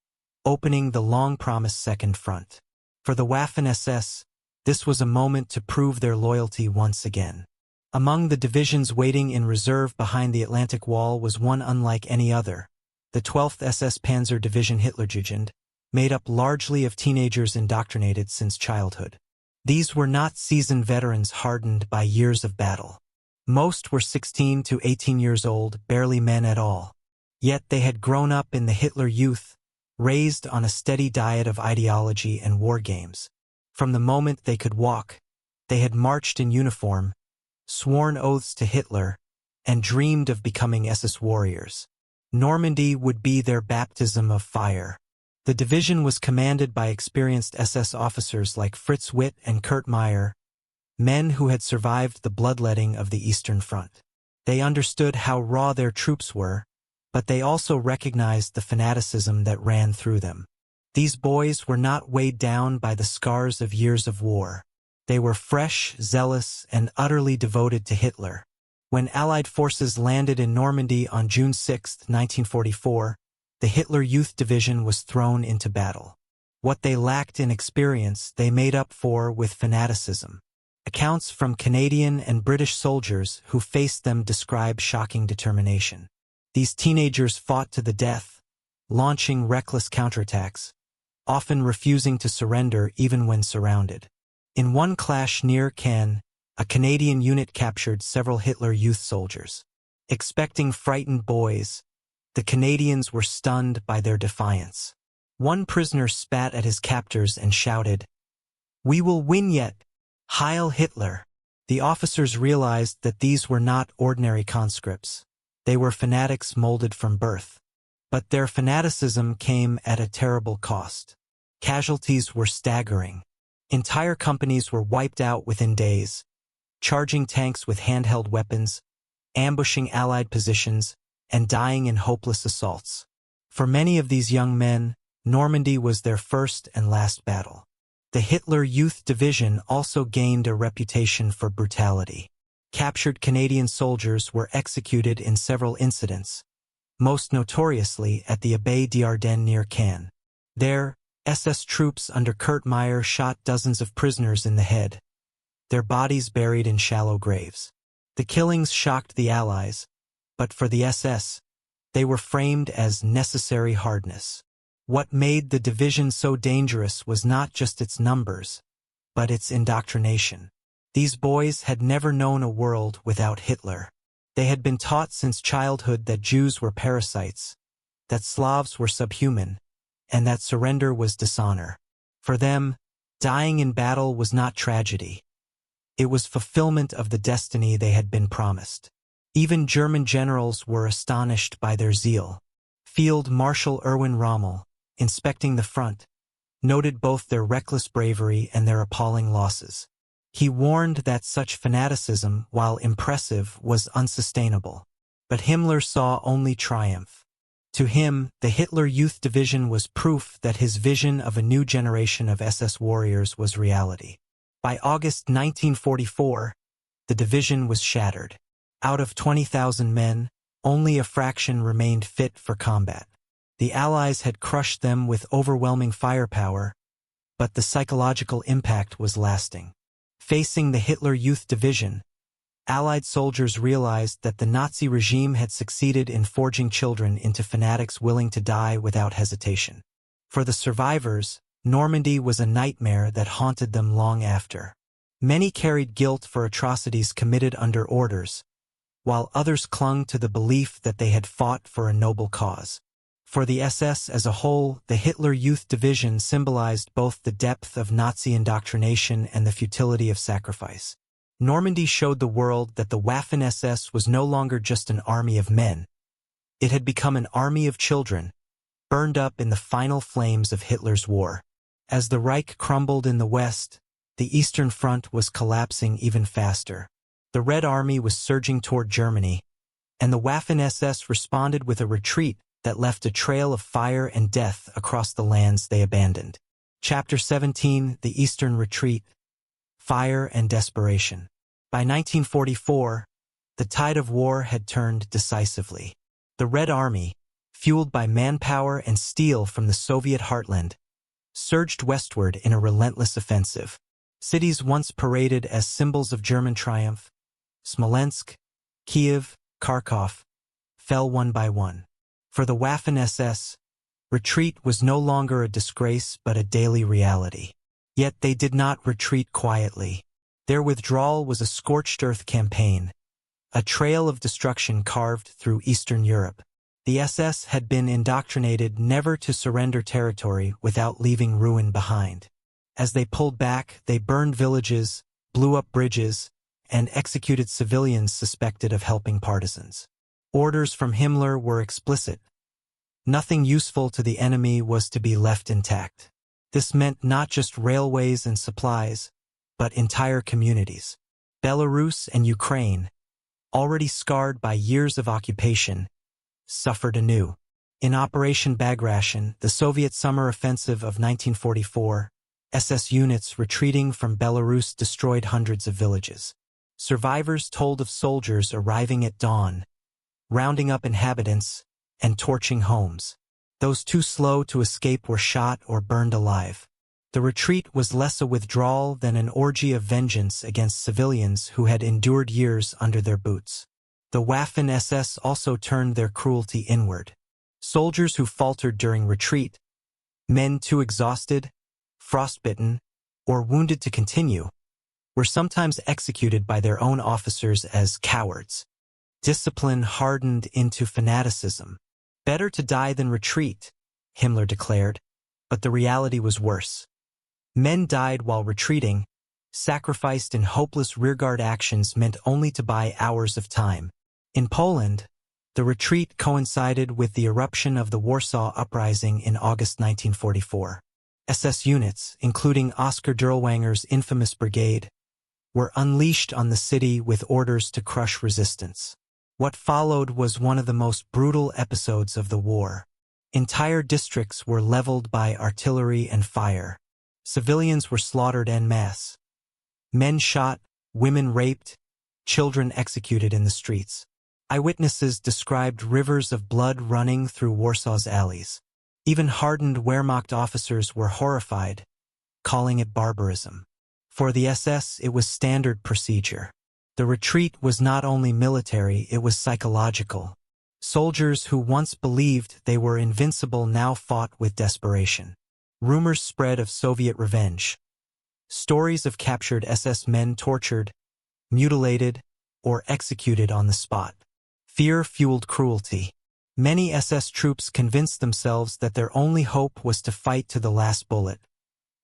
opening the long-promised Second Front. For the Waffen SS, this was a moment to prove their loyalty once again. Among the divisions waiting in reserve behind the Atlantic Wall was one unlike any other, the 12th SS Panzer Division Hitlerjugend, made up largely of teenagers indoctrinated since childhood. These were not seasoned veterans hardened by years of battle. Most were 16 to 18 years old, barely men at all. Yet they had grown up in the Hitler Youth, raised on a steady diet of ideology and war games. From the moment they could walk, they had marched in uniform, sworn oaths to Hitler, and dreamed of becoming SS warriors. Normandy would be their baptism of fire. The division was commanded by experienced SS officers like Fritz Witt and Kurt Meyer, men who had survived the bloodletting of the Eastern Front. They understood how raw their troops were, but they also recognized the fanaticism that ran through them. These boys were not weighed down by the scars of years of war. They were fresh, zealous, and utterly devoted to Hitler. When Allied forces landed in Normandy on June 6, 1944, the Hitler Youth Division was thrown into battle. What they lacked in experience, they made up for with fanaticism. Accounts from Canadian and British soldiers who faced them describe shocking determination. These teenagers fought to the death, launching reckless counterattacks, often refusing to surrender even when surrounded. In one clash near Caen, a Canadian unit captured several Hitler Youth soldiers. Expecting frightened boys, the Canadians were stunned by their defiance. One prisoner spat at his captors and shouted, "We will win yet! Heil Hitler!" The officers realized that these were not ordinary conscripts. They were fanatics molded from birth. But their fanaticism came at a terrible cost. Casualties were staggering. Entire companies were wiped out within days, charging tanks with handheld weapons, ambushing Allied positions, and dying in hopeless assaults. For many of these young men, Normandy was their first and last battle. The Hitler Youth Division also gained a reputation for brutality. Captured Canadian soldiers were executed in several incidents, most notoriously at the Abbaye d'Ardennes near Caen. There, SS troops under Kurt Meyer shot dozens of prisoners in the head, their bodies buried in shallow graves. The killings shocked the Allies, but for the SS, they were framed as necessary hardness. What made the division so dangerous was not just its numbers, but its indoctrination. These boys had never known a world without Hitler. They had been taught since childhood that Jews were parasites, that Slavs were subhuman, and that surrender was dishonor. For them, dying in battle was not tragedy. It was fulfillment of the destiny they had been promised. Even German generals were astonished by their zeal. Field Marshal Erwin Rommel, inspecting the front, noted both their reckless bravery and their appalling losses. He warned that such fanaticism, while impressive, was unsustainable. But Himmler saw only triumph. To him, the Hitler Youth Division was proof that his vision of a new generation of SS warriors was reality. By August 1944, the division was shattered. Out of 20,000 men, only a fraction remained fit for combat. The Allies had crushed them with overwhelming firepower, but the psychological impact was lasting. Facing the Hitler Youth Division, Allied soldiers realized that the Nazi regime had succeeded in forging children into fanatics willing to die without hesitation. For the survivors, Normandy was a nightmare that haunted them long after. Many carried guilt for atrocities committed under orders, while others clung to the belief that they had fought for a noble cause. For the SS as a whole, the Hitler Youth Division symbolized both the depth of Nazi indoctrination and the futility of sacrifice. Normandy showed the world that the Waffen SS was no longer just an army of men. It had become an army of children, burned up in the final flames of Hitler's war. As the Reich crumbled in the West, the Eastern Front was collapsing even faster. The Red Army was surging toward Germany, and the Waffen SS responded with a retreat that left a trail of fire and death across the lands they abandoned. Chapter 17, The Eastern Retreat, Fire and Desperation. By 1944, the tide of war had turned decisively. The Red Army, fueled by manpower and steel from the Soviet heartland, surged westward in a relentless offensive. Cities once paraded as symbols of German triumph, Smolensk, Kiev, Kharkov, fell one by one. For the Waffen SS, retreat was no longer a disgrace but a daily reality. Yet they did not retreat quietly. Their withdrawal was a scorched earth campaign, a trail of destruction carved through Eastern Europe. The SS had been indoctrinated never to surrender territory without leaving ruin behind. As they pulled back, they burned villages, blew up bridges, and executed civilians suspected of helping partisans. Orders from Himmler were explicit. Nothing useful to the enemy was to be left intact. This meant not just railways and supplies, but entire communities. Belarus and Ukraine, already scarred by years of occupation, suffered anew. In Operation Bagration, the Soviet summer offensive of 1944, SS units retreating from Belarus destroyed hundreds of villages. Survivors told of soldiers arriving at dawn, rounding up inhabitants, and torching homes. Those too slow to escape were shot or burned alive. The retreat was less a withdrawal than an orgy of vengeance against civilians who had endured years under their boots. The Waffen SS also turned their cruelty inward. Soldiers who faltered during retreat, men too exhausted, frostbitten, or wounded to continue, were sometimes executed by their own officers as cowards. Discipline hardened into fanaticism. Better to die than retreat, Himmler declared, but the reality was worse. Men died while retreating, sacrificed in hopeless rearguard actions meant only to buy hours of time. In Poland, the retreat coincided with the eruption of the Warsaw Uprising in August 1944. SS units, including Oskar Dirlewanger's infamous brigade, were unleashed on the city with orders to crush resistance. What followed was one of the most brutal episodes of the war. Entire districts were leveled by artillery and fire. Civilians were slaughtered en masse. Men shot, women raped, children executed in the streets. Eyewitnesses described rivers of blood running through Warsaw's alleys. Even hardened Wehrmacht officers were horrified, calling it barbarism. For the SS, it was standard procedure. The retreat was not only military, it was psychological. Soldiers who once believed they were invincible now fought with desperation. Rumors spread of Soviet revenge. Stories of captured SS men tortured, mutilated, or executed on the spot. Fear fueled cruelty. Many SS troops convinced themselves that their only hope was to fight to the last bullet,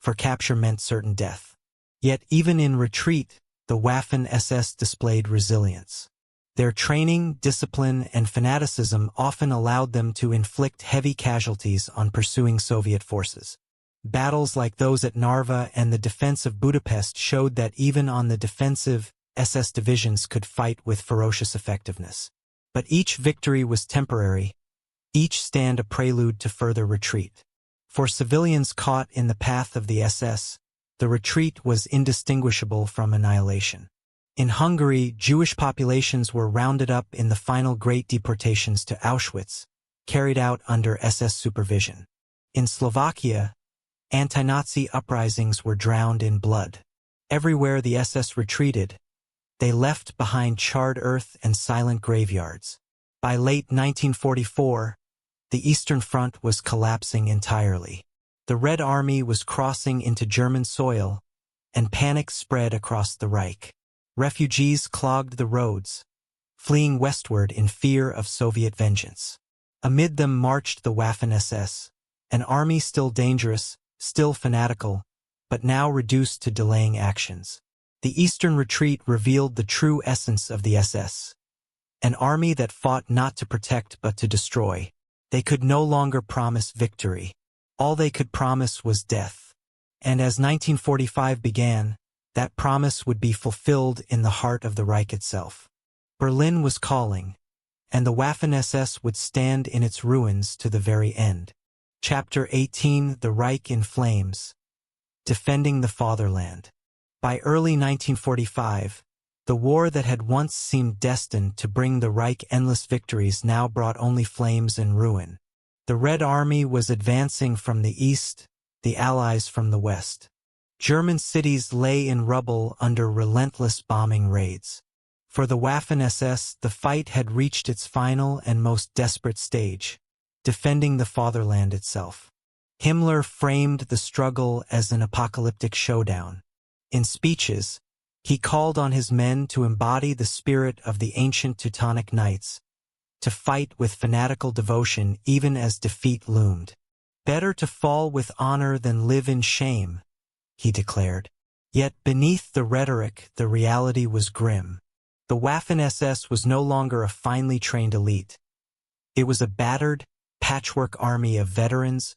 for capture meant certain death. Yet even in retreat, the Waffen SS displayed resilience. Their training, discipline, and fanaticism often allowed them to inflict heavy casualties on pursuing Soviet forces. Battles like those at Narva and the defense of Budapest showed that even on the defensive, SS divisions could fight with ferocious effectiveness. But each victory was temporary, each stand a prelude to further retreat. For civilians caught in the path of the SS, the retreat was indistinguishable from annihilation. In Hungary, Jewish populations were rounded up in the final great deportations to Auschwitz, carried out under SS supervision. In Slovakia, anti-Nazi uprisings were drowned in blood. Everywhere the SS retreated, they left behind charred earth and silent graveyards. By late 1944, the Eastern Front was collapsing entirely. The Red Army was crossing into German soil, and panic spread across the Reich. Refugees clogged the roads, fleeing westward in fear of Soviet vengeance. Amid them marched the Waffen SS, an army still dangerous, still fanatical, but now reduced to delaying actions. The Eastern retreat revealed the true essence of the SS. An army that fought not to protect but to destroy. They could no longer promise victory. All they could promise was death. And as 1945 began, that promise would be fulfilled in the heart of the Reich itself. Berlin was calling, and the Waffen SS would stand in its ruins to the very end. Chapter 18: The Reich in Flames. Defending the Fatherland. By early 1945, the war that had once seemed destined to bring the Reich endless victories now brought only flames and ruin. The Red Army was advancing from the east, the Allies from the west. German cities lay in rubble under relentless bombing raids. For the Waffen SS, the fight had reached its final and most desperate stage, defending the fatherland itself. Himmler framed the struggle as an apocalyptic showdown. In speeches, he called on his men to embody the spirit of the ancient Teutonic Knights, to fight with fanatical devotion even as defeat loomed. Better to fall with honor than live in shame, he declared. Yet beneath the rhetoric, the reality was grim. The Waffen SS was no longer a finely trained elite. It was a battered, patchwork army of veterans,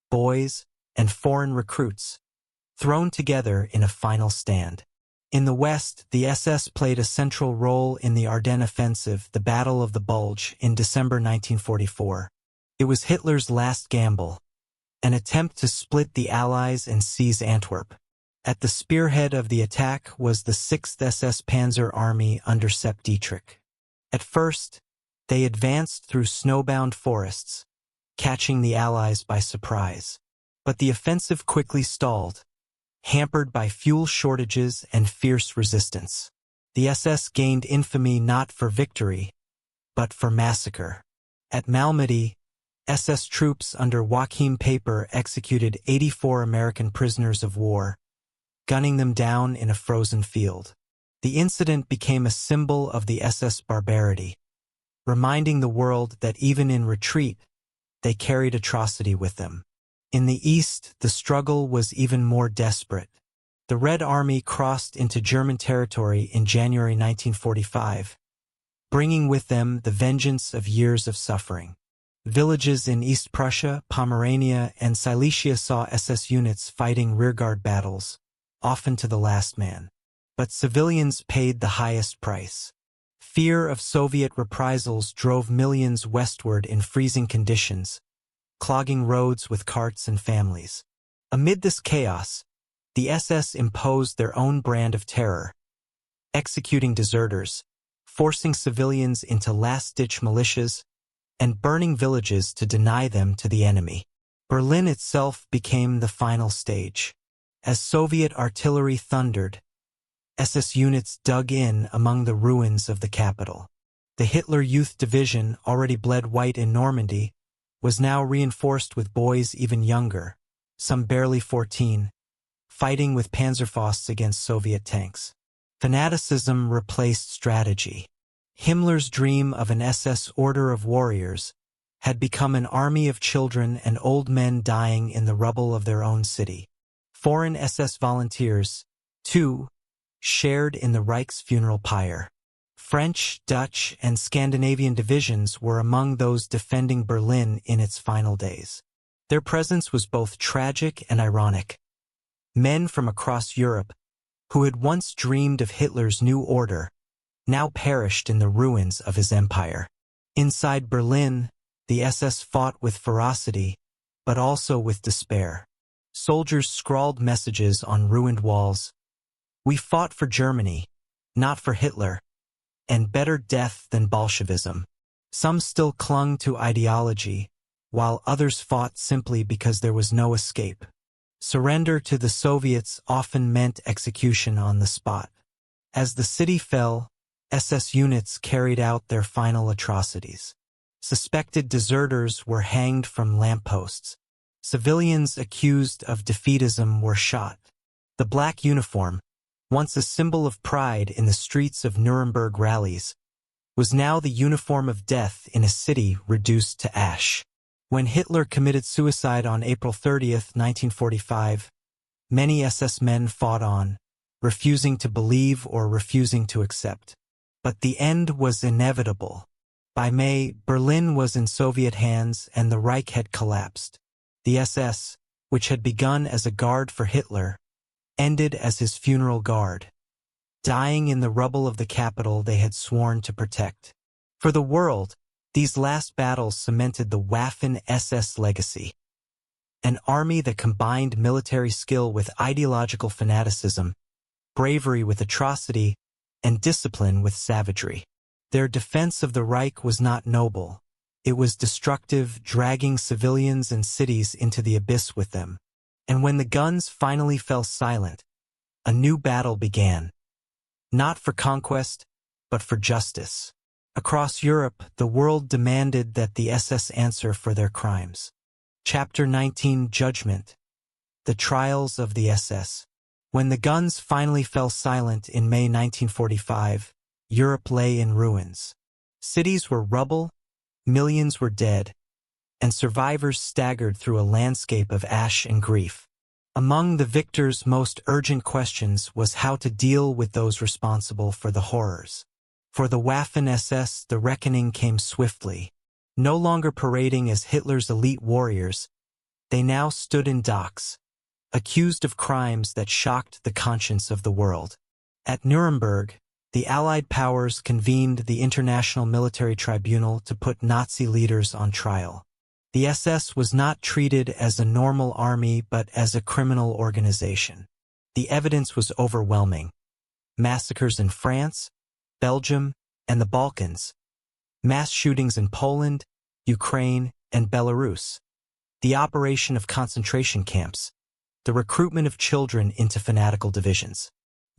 boys, and foreign recruits, thrown together in a final stand. In the West, the SS played a central role in the Ardennes Offensive, the Battle of the Bulge, in December 1944. It was Hitler's last gamble, an attempt to split the Allies and seize Antwerp. At the spearhead of the attack was the 6th SS Panzer Army under Sepp Dietrich. At first, they advanced through snowbound forests, catching the Allies by surprise. But the offensive quickly stalled, hampered by fuel shortages and fierce resistance. The SS gained infamy not for victory, but for massacre. At Malmedy, SS troops under Joachim Paper executed 84 American prisoners of war, gunning them down in a frozen field. The incident became a symbol of the SS barbarity, reminding the world that even in retreat, they carried atrocity with them. In the East, the struggle was even more desperate. The Red Army crossed into German territory in January 1945, bringing with them the vengeance of years of suffering. Villages in East Prussia, Pomerania, and Silesia saw SS units fighting rearguard battles, often to the last man. But civilians paid the highest price. Fear of Soviet reprisals drove millions westward in freezing conditions, clogging roads with carts and families. Amid this chaos, the SS imposed their own brand of terror, executing deserters, forcing civilians into last-ditch militias, and burning villages to deny them to the enemy. Berlin itself became the final stage. As Soviet artillery thundered, SS units dug in among the ruins of the capital. The Hitler Youth Division, already bled white in Normandy, was now reinforced with boys even younger, some barely 14, fighting with Panzerfausts against Soviet tanks. Fanaticism replaced strategy. Himmler's dream of an SS order of warriors had become an army of children and old men dying in the rubble of their own city. Foreign SS volunteers, too, shared in the Reich's funeral pyre. French, Dutch, and Scandinavian divisions were among those defending Berlin in its final days. Their presence was both tragic and ironic. Men from across Europe, who had once dreamed of Hitler's new order, now perished in the ruins of his empire. Inside Berlin, the SS fought with ferocity, but also with despair. Soldiers scrawled messages on ruined walls. "We fought for Germany, not for Hitler, and better death than Bolshevism." Some still clung to ideology, while others fought simply because there was no escape. Surrender to the Soviets often meant execution on the spot. As the city fell, SS units carried out their final atrocities. Suspected deserters were hanged from lampposts. Civilians accused of defeatism were shot. The black uniform, once a symbol of pride in the streets of Nuremberg rallies, was now the uniform of death in a city reduced to ash. When Hitler committed suicide on April 30, 1945, many SS men fought on, refusing to believe or refusing to accept. But the end was inevitable. By May, Berlin was in Soviet hands and the Reich had collapsed. The SS, which had begun as a guard for Hitler, ended as his funeral guard, dying in the rubble of the capital they had sworn to protect. For the world, these last battles cemented the Waffen SS legacy. An army that combined military skill with ideological fanaticism, bravery with atrocity, and discipline with savagery. Their defense of the Reich was not noble. It was destructive, dragging civilians and cities into the abyss with them. And when the guns finally fell silent, a new battle began. Not for conquest, but for justice. Across Europe, the world demanded that the SS answer for their crimes. Chapter 19, Judgment. The Trials of the SS. When the guns finally fell silent in May 1945, Europe lay in ruins. Cities were rubble, millions were dead, and survivors staggered through a landscape of ash and grief. Among the victors' most urgent questions was how to deal with those responsible for the horrors. For the Waffen SS, the reckoning came swiftly. No longer parading as Hitler's elite warriors, they now stood in docks, accused of crimes that shocked the conscience of the world. At Nuremberg, the Allied powers convened the International Military Tribunal to put Nazi leaders on trial. The SS was not treated as a normal army but as a criminal organization. The evidence was overwhelming. Massacres in France, Belgium, and the Balkans. Mass shootings in Poland, Ukraine, and Belarus. The operation of concentration camps. The recruitment of children into fanatical divisions.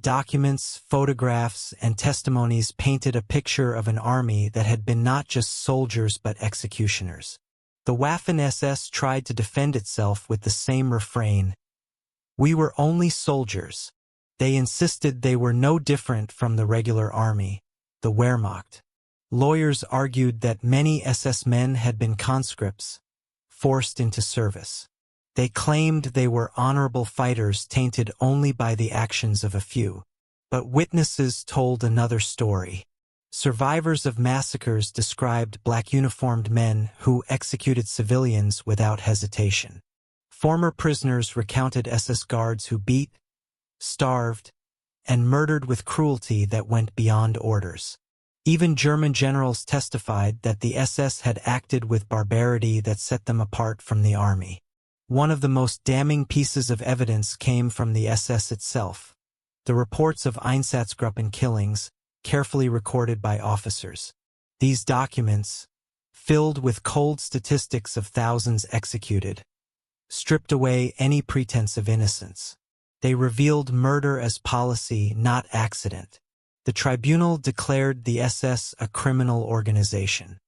Documents, photographs, and testimonies painted a picture of an army that had been not just soldiers but executioners. The Waffen SS tried to defend itself with the same refrain. We were only soldiers. They insisted they were no different from the regular army, the Wehrmacht. Lawyers argued that many SS men had been conscripts, forced into service. They claimed they were honorable fighters tainted only by the actions of a few. But witnesses told another story. Survivors of massacres described black uniformed men who executed civilians without hesitation. Former prisoners recounted SS guards who beat, starved, and murdered with cruelty that went beyond orders. Even German generals testified that the SS had acted with barbarity that set them apart from the army. One of the most damning pieces of evidence came from the SS itself. The reports of Einsatzgruppen killings, carefully recorded by officers. These documents, filled with cold statistics of thousands executed, stripped away any pretense of innocence. They revealed murder as policy, not accident. The tribunal declared the SS a criminal organization.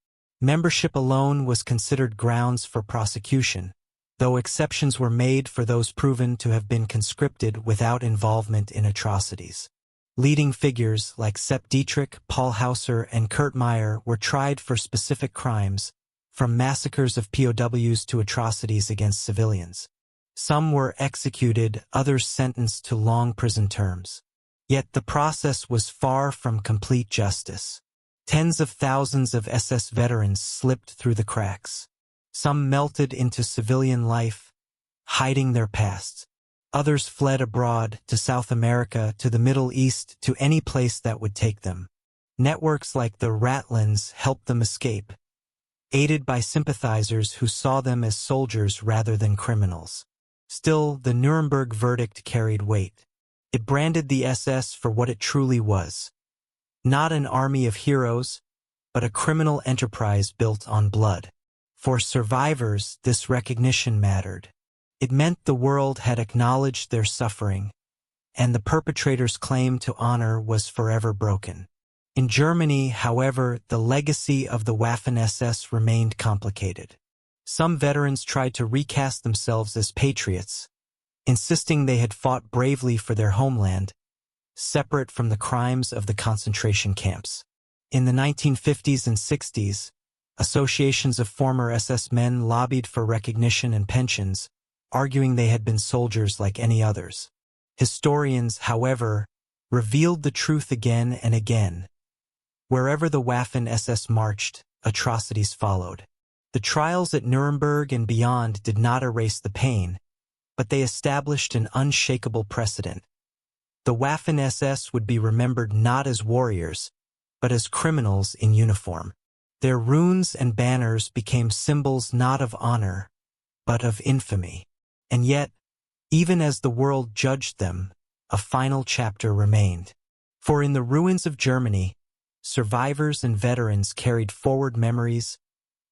Membership alone was considered grounds for prosecution, though exceptions were made for those proven to have been conscripted without involvement in atrocities. Leading figures like Sepp Dietrich, Paul Hauser, and Kurt Meyer were tried for specific crimes, from massacres of POWs to atrocities against civilians. Some were executed, others sentenced to long prison terms. Yet the process was far from complete justice. Tens of thousands of SS veterans slipped through the cracks. Some melted into civilian life, hiding their pasts. Others fled abroad, to South America, to the Middle East, to any place that would take them. Networks like the Ratlins helped them escape, aided by sympathizers who saw them as soldiers rather than criminals. Still, the Nuremberg verdict carried weight. It branded the SS for what it truly was. Not an army of heroes, but a criminal enterprise built on blood. For survivors, this recognition mattered. It meant the world had acknowledged their suffering, and the perpetrator's claim to honor was forever broken. In Germany, however, the legacy of the Waffen SS remained complicated. Some veterans tried to recast themselves as patriots, insisting they had fought bravely for their homeland, separate from the crimes of the concentration camps. In the 1950s and 60s, associations of former SS men lobbied for recognition and pensions, arguing they had been soldiers like any others. Historians, however, revealed the truth again and again. Wherever the Waffen SS marched, atrocities followed. The trials at Nuremberg and beyond did not erase the pain, but they established an unshakable precedent. The Waffen SS would be remembered not as warriors, but as criminals in uniform. Their runes and banners became symbols not of honor, but of infamy. And yet, even as the world judged them, a final chapter remained. For in the ruins of Germany, survivors and veterans carried forward memories,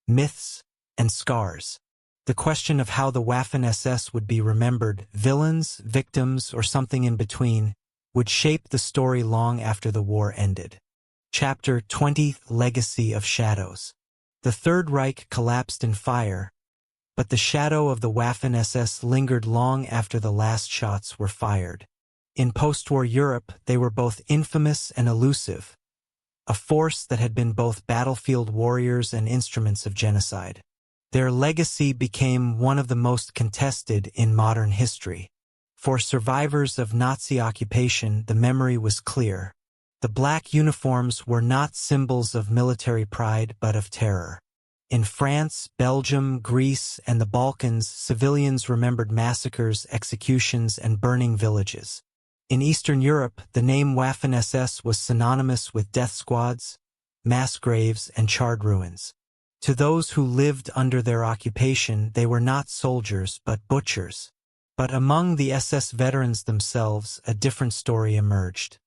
myths, and scars. The question of how the Waffen SS would be remembered, villains, victims, or something in between, would shape the story long after the war ended. Chapter 20: Legacy of Shadows. The Third Reich collapsed in fire, but the shadow of the Waffen SS lingered long after the last shots were fired. In post-war Europe, they were both infamous and elusive, a force that had been both battlefield warriors and instruments of genocide. Their legacy became one of the most contested in modern history. For survivors of Nazi occupation, the memory was clear. The black uniforms were not symbols of military pride but of terror. In France, Belgium, Greece, and the Balkans, civilians remembered massacres, executions, and burning villages. In Eastern Europe, the name Waffen SS was synonymous with death squads, mass graves, and charred ruins. To those who lived under their occupation, they were not soldiers but butchers. But among the SS veterans themselves, a different story emerged.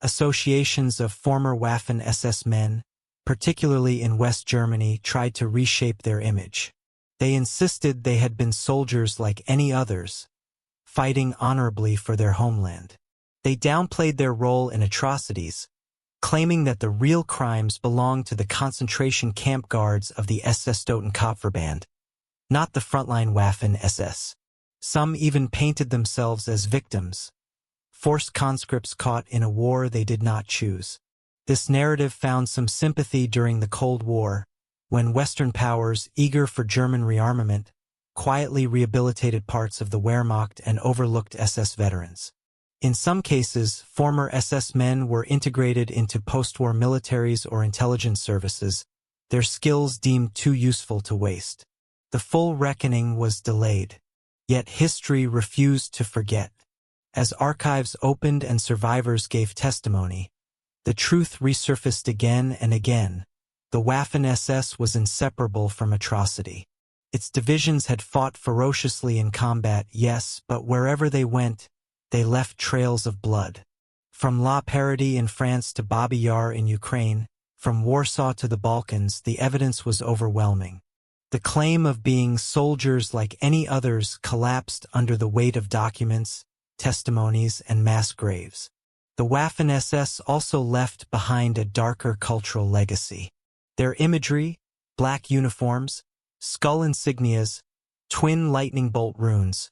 Associations of former Waffen SS men, particularly in West Germany, tried to reshape their image. They insisted they had been soldiers like any others, fighting honorably for their homeland. They downplayed their role in atrocities, claiming that the real crimes belonged to the concentration camp guards of the SS Totenkopfverband, not the frontline Waffen SS. Some even painted themselves as victims, forced conscripts caught in a war they did not choose. This narrative found some sympathy during the Cold War, when Western powers, eager for German rearmament, quietly rehabilitated parts of the Wehrmacht and overlooked SS veterans. In some cases, former SS men were integrated into post-war militaries or intelligence services, their skills deemed too useful to waste. The full reckoning was delayed, yet history refused to forget. As archives opened and survivors gave testimony, the truth resurfaced again and again. The Waffen SS was inseparable from atrocity. Its divisions had fought ferociously in combat, yes, but wherever they went, they left trails of blood. From La Paradis in France to Babi Yar in Ukraine, from Warsaw to the Balkans, the evidence was overwhelming. The claim of being soldiers like any others collapsed under the weight of documents, testimonies, and mass graves. The Waffen SS also left behind a darker cultural legacy. Their imagery, black uniforms, skull insignias, twin lightning bolt runes,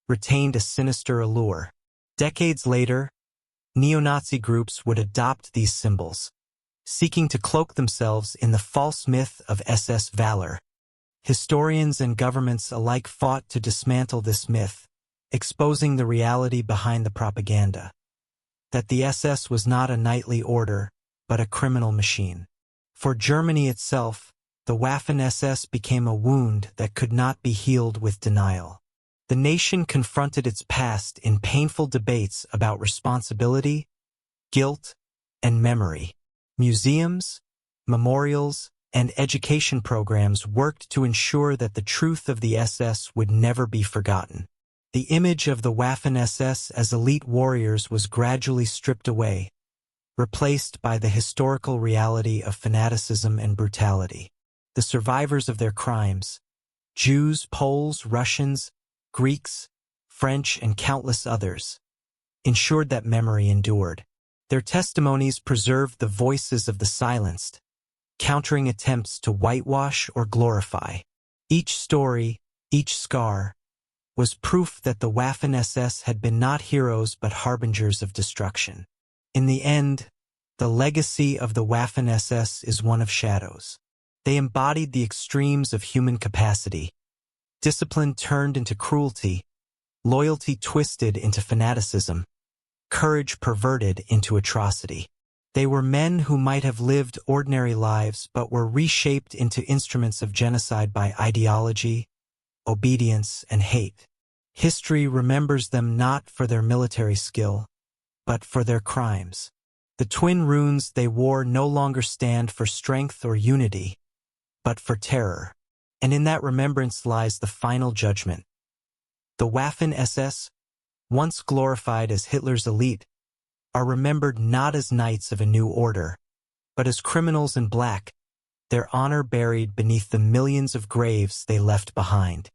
retained a sinister allure. Decades later, neo-Nazi groups would adopt these symbols, seeking to cloak themselves in the false myth of SS valor. Historians and governments alike fought to dismantle this myth, exposing the reality behind the propaganda. That the SS was not a knightly order, but a criminal machine. For Germany itself, the Waffen SS became a wound that could not be healed with denial. The nation confronted its past in painful debates about responsibility, guilt, and memory. Museums, memorials, and education programs worked to ensure that the truth of the SS would never be forgotten. The image of the Waffen SS as elite warriors was gradually stripped away, replaced by the historical reality of fanaticism and brutality. The survivors of their crimes, Jews, Poles, Russians, Greeks, French, and countless others, ensured that memory endured. Their testimonies preserved the voices of the silenced, countering attempts to whitewash or glorify. Each story, each scar, was proof that the Waffen SS had been not heroes but harbingers of destruction. In the end, the legacy of the Waffen SS is one of shadows. They embodied the extremes of human capacity. Discipline turned into cruelty, loyalty twisted into fanaticism, courage perverted into atrocity. They were men who might have lived ordinary lives but were reshaped into instruments of genocide by ideology, obedience, and hate. History remembers them not for their military skill, but for their crimes. The twin runes they wore no longer stand for strength or unity, but for terror. And in that remembrance lies the final judgment. The Waffen SS, once glorified as Hitler's elite, are remembered not as knights of a new order, but as criminals in black, their honor buried beneath the millions of graves they left behind.